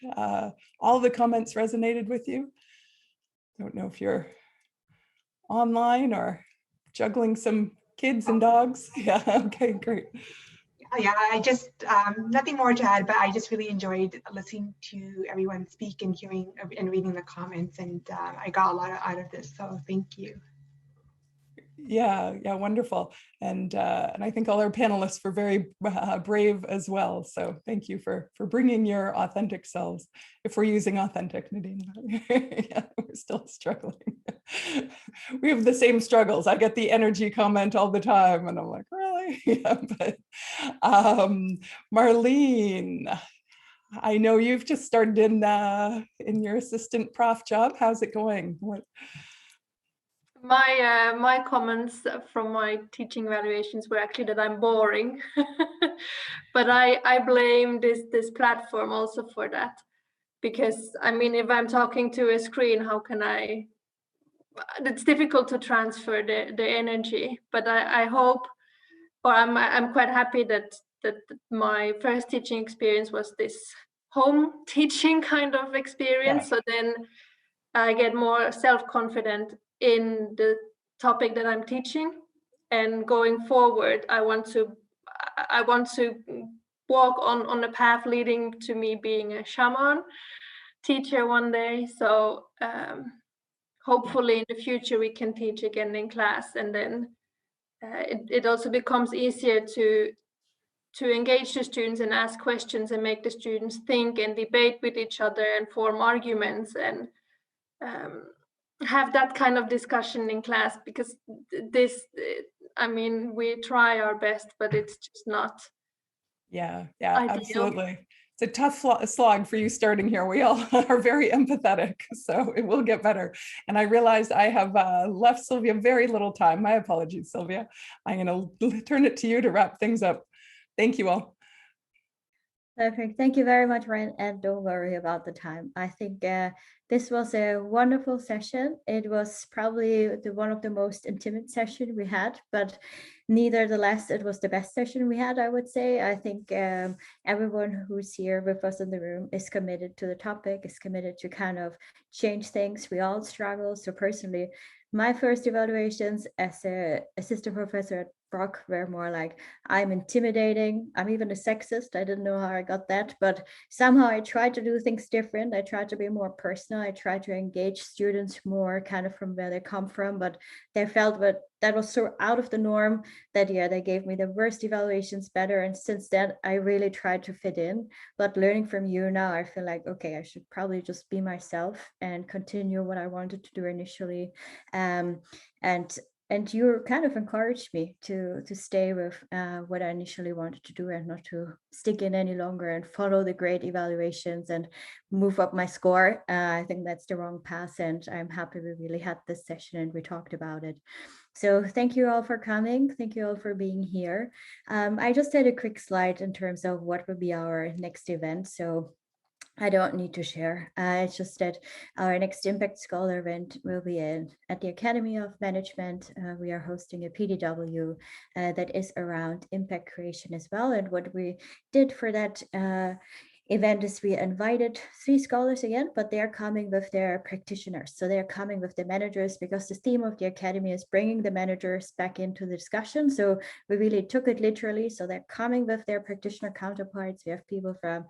all the comments resonated with you? Don't know if you're online or juggling some kids and dogs. Yeah, okay, great. Yeah, I just, nothing more to add, but I just really enjoyed listening to everyone speak and hearing and reading the comments, and I got a lot out of this, so thank you. Yeah, wonderful. And I think all our panelists were very brave as well. So thank you for bringing your authentic selves. If we're using authentic, Nadine, yeah, we're still struggling. We have the same struggles. I get the energy comment all the time and I'm like, really? Yeah, but Marlene, I know you've just started in your assistant prof job. How's it going? My comments from my teaching evaluations were actually that I'm boring, but I blame this platform also for that, because I mean, if I'm talking to a screen, how can I? It's difficult to transfer the energy. But I hope, or I'm quite happy that my first teaching experience was this home teaching kind of experience. Yeah. So then I get more self-confident in the topic that I'm teaching, and going forward, I want to walk on a path leading to me being a shaman teacher one day. So hopefully in the future we can teach again in class, and then it also becomes easier to engage the students and ask questions and make the students think and debate with each other and form arguments and have that kind of discussion in class, because this, I mean, we try our best, but it's just not. Yeah, ideal. Absolutely. It's a tough slog for you starting here. We all are very empathetic, so it will get better. And I realized I have left Sylvia very little time. My apologies, Sylvia. I'm going to turn it to you to wrap things up. Thank you all. Perfect. Thank you very much, Ryan. And don't worry about the time. I think this was a wonderful session. It was probably one of the most intimate sessions we had, but nevertheless, it was the best session we had, I would say. I think everyone who's here with us in the room is committed to the topic, is committed to kind of change things. We all struggle. So personally, my first evaluations as a assistant professor at Brock were more like, I'm intimidating. I'm even a sexist. I didn't know how I got that, but somehow I tried to do things different. I tried to be more personal. I tried to engage students more kind of from where they come from, but they felt that was so out of the norm that, yeah, they gave me the worst evaluations better. And since then, I really tried to fit in. But learning from you now, I feel like, okay, I should probably just be myself and continue what I wanted to do initially. And you kind of encouraged me to stay with what I initially wanted to do and not to stick in any longer and follow the great evaluations and move up my score. I think that's the wrong path, and I'm happy we really had this session and we talked about it. So thank you all for coming. Thank you all for being here. I just had a quick slide in terms of what will be our next event. So I don't need to share. It's just that our next Impact Scholar event will be at the Academy of Management. We are hosting a PDW that is around impact creation as well. And what we did for that event is we invited 3 scholars again, but they're coming with their practitioners. So they're coming with the managers because the theme of the Academy is bringing the managers back into the discussion. So we really took it literally. So they're coming with their practitioner counterparts. We have people from,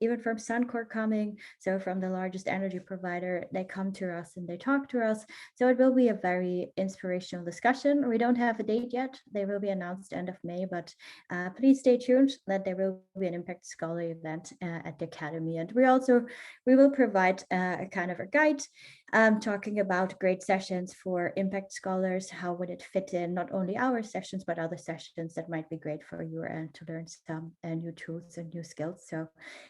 even from Suncor coming. So from the largest energy provider, they come to us and they talk to us. So it will be a very inspirational discussion. We don't have a date yet. They will be announced end of May, but please stay tuned that there will be an Impact Scholar event at the Academy. And we will provide a kind of a guide talking about great sessions for Impact Scholars. How would it fit in not only our sessions, but other sessions that might be great for you and to learn some new tools and new skills. So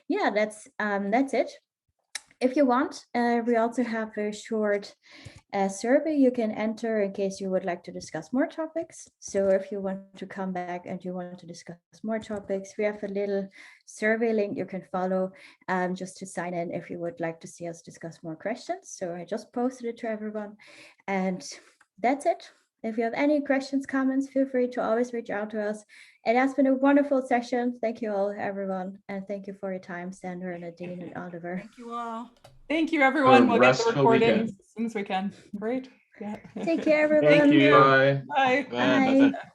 yeah, that's it. If you want, we also have a short survey you can enter in case you would like to discuss more topics. So if you want to come back and you want to discuss more topics, we have a little survey link you can follow just to sign in if you would like to see us discuss more questions. So I just posted it to everyone, and that's it. If you have any questions, comments, feel free to always reach out to us. It has been a wonderful session. Thank you all, everyone. And thank you for your time, Sandra, Nadine, and Oliver. Thank you all. Thank you, everyone. We'll get the Restful recordings weekend. as soon as we can. Great. Yeah. Take care, everyone. Thank you. Bye. Bye. Bye. Bye.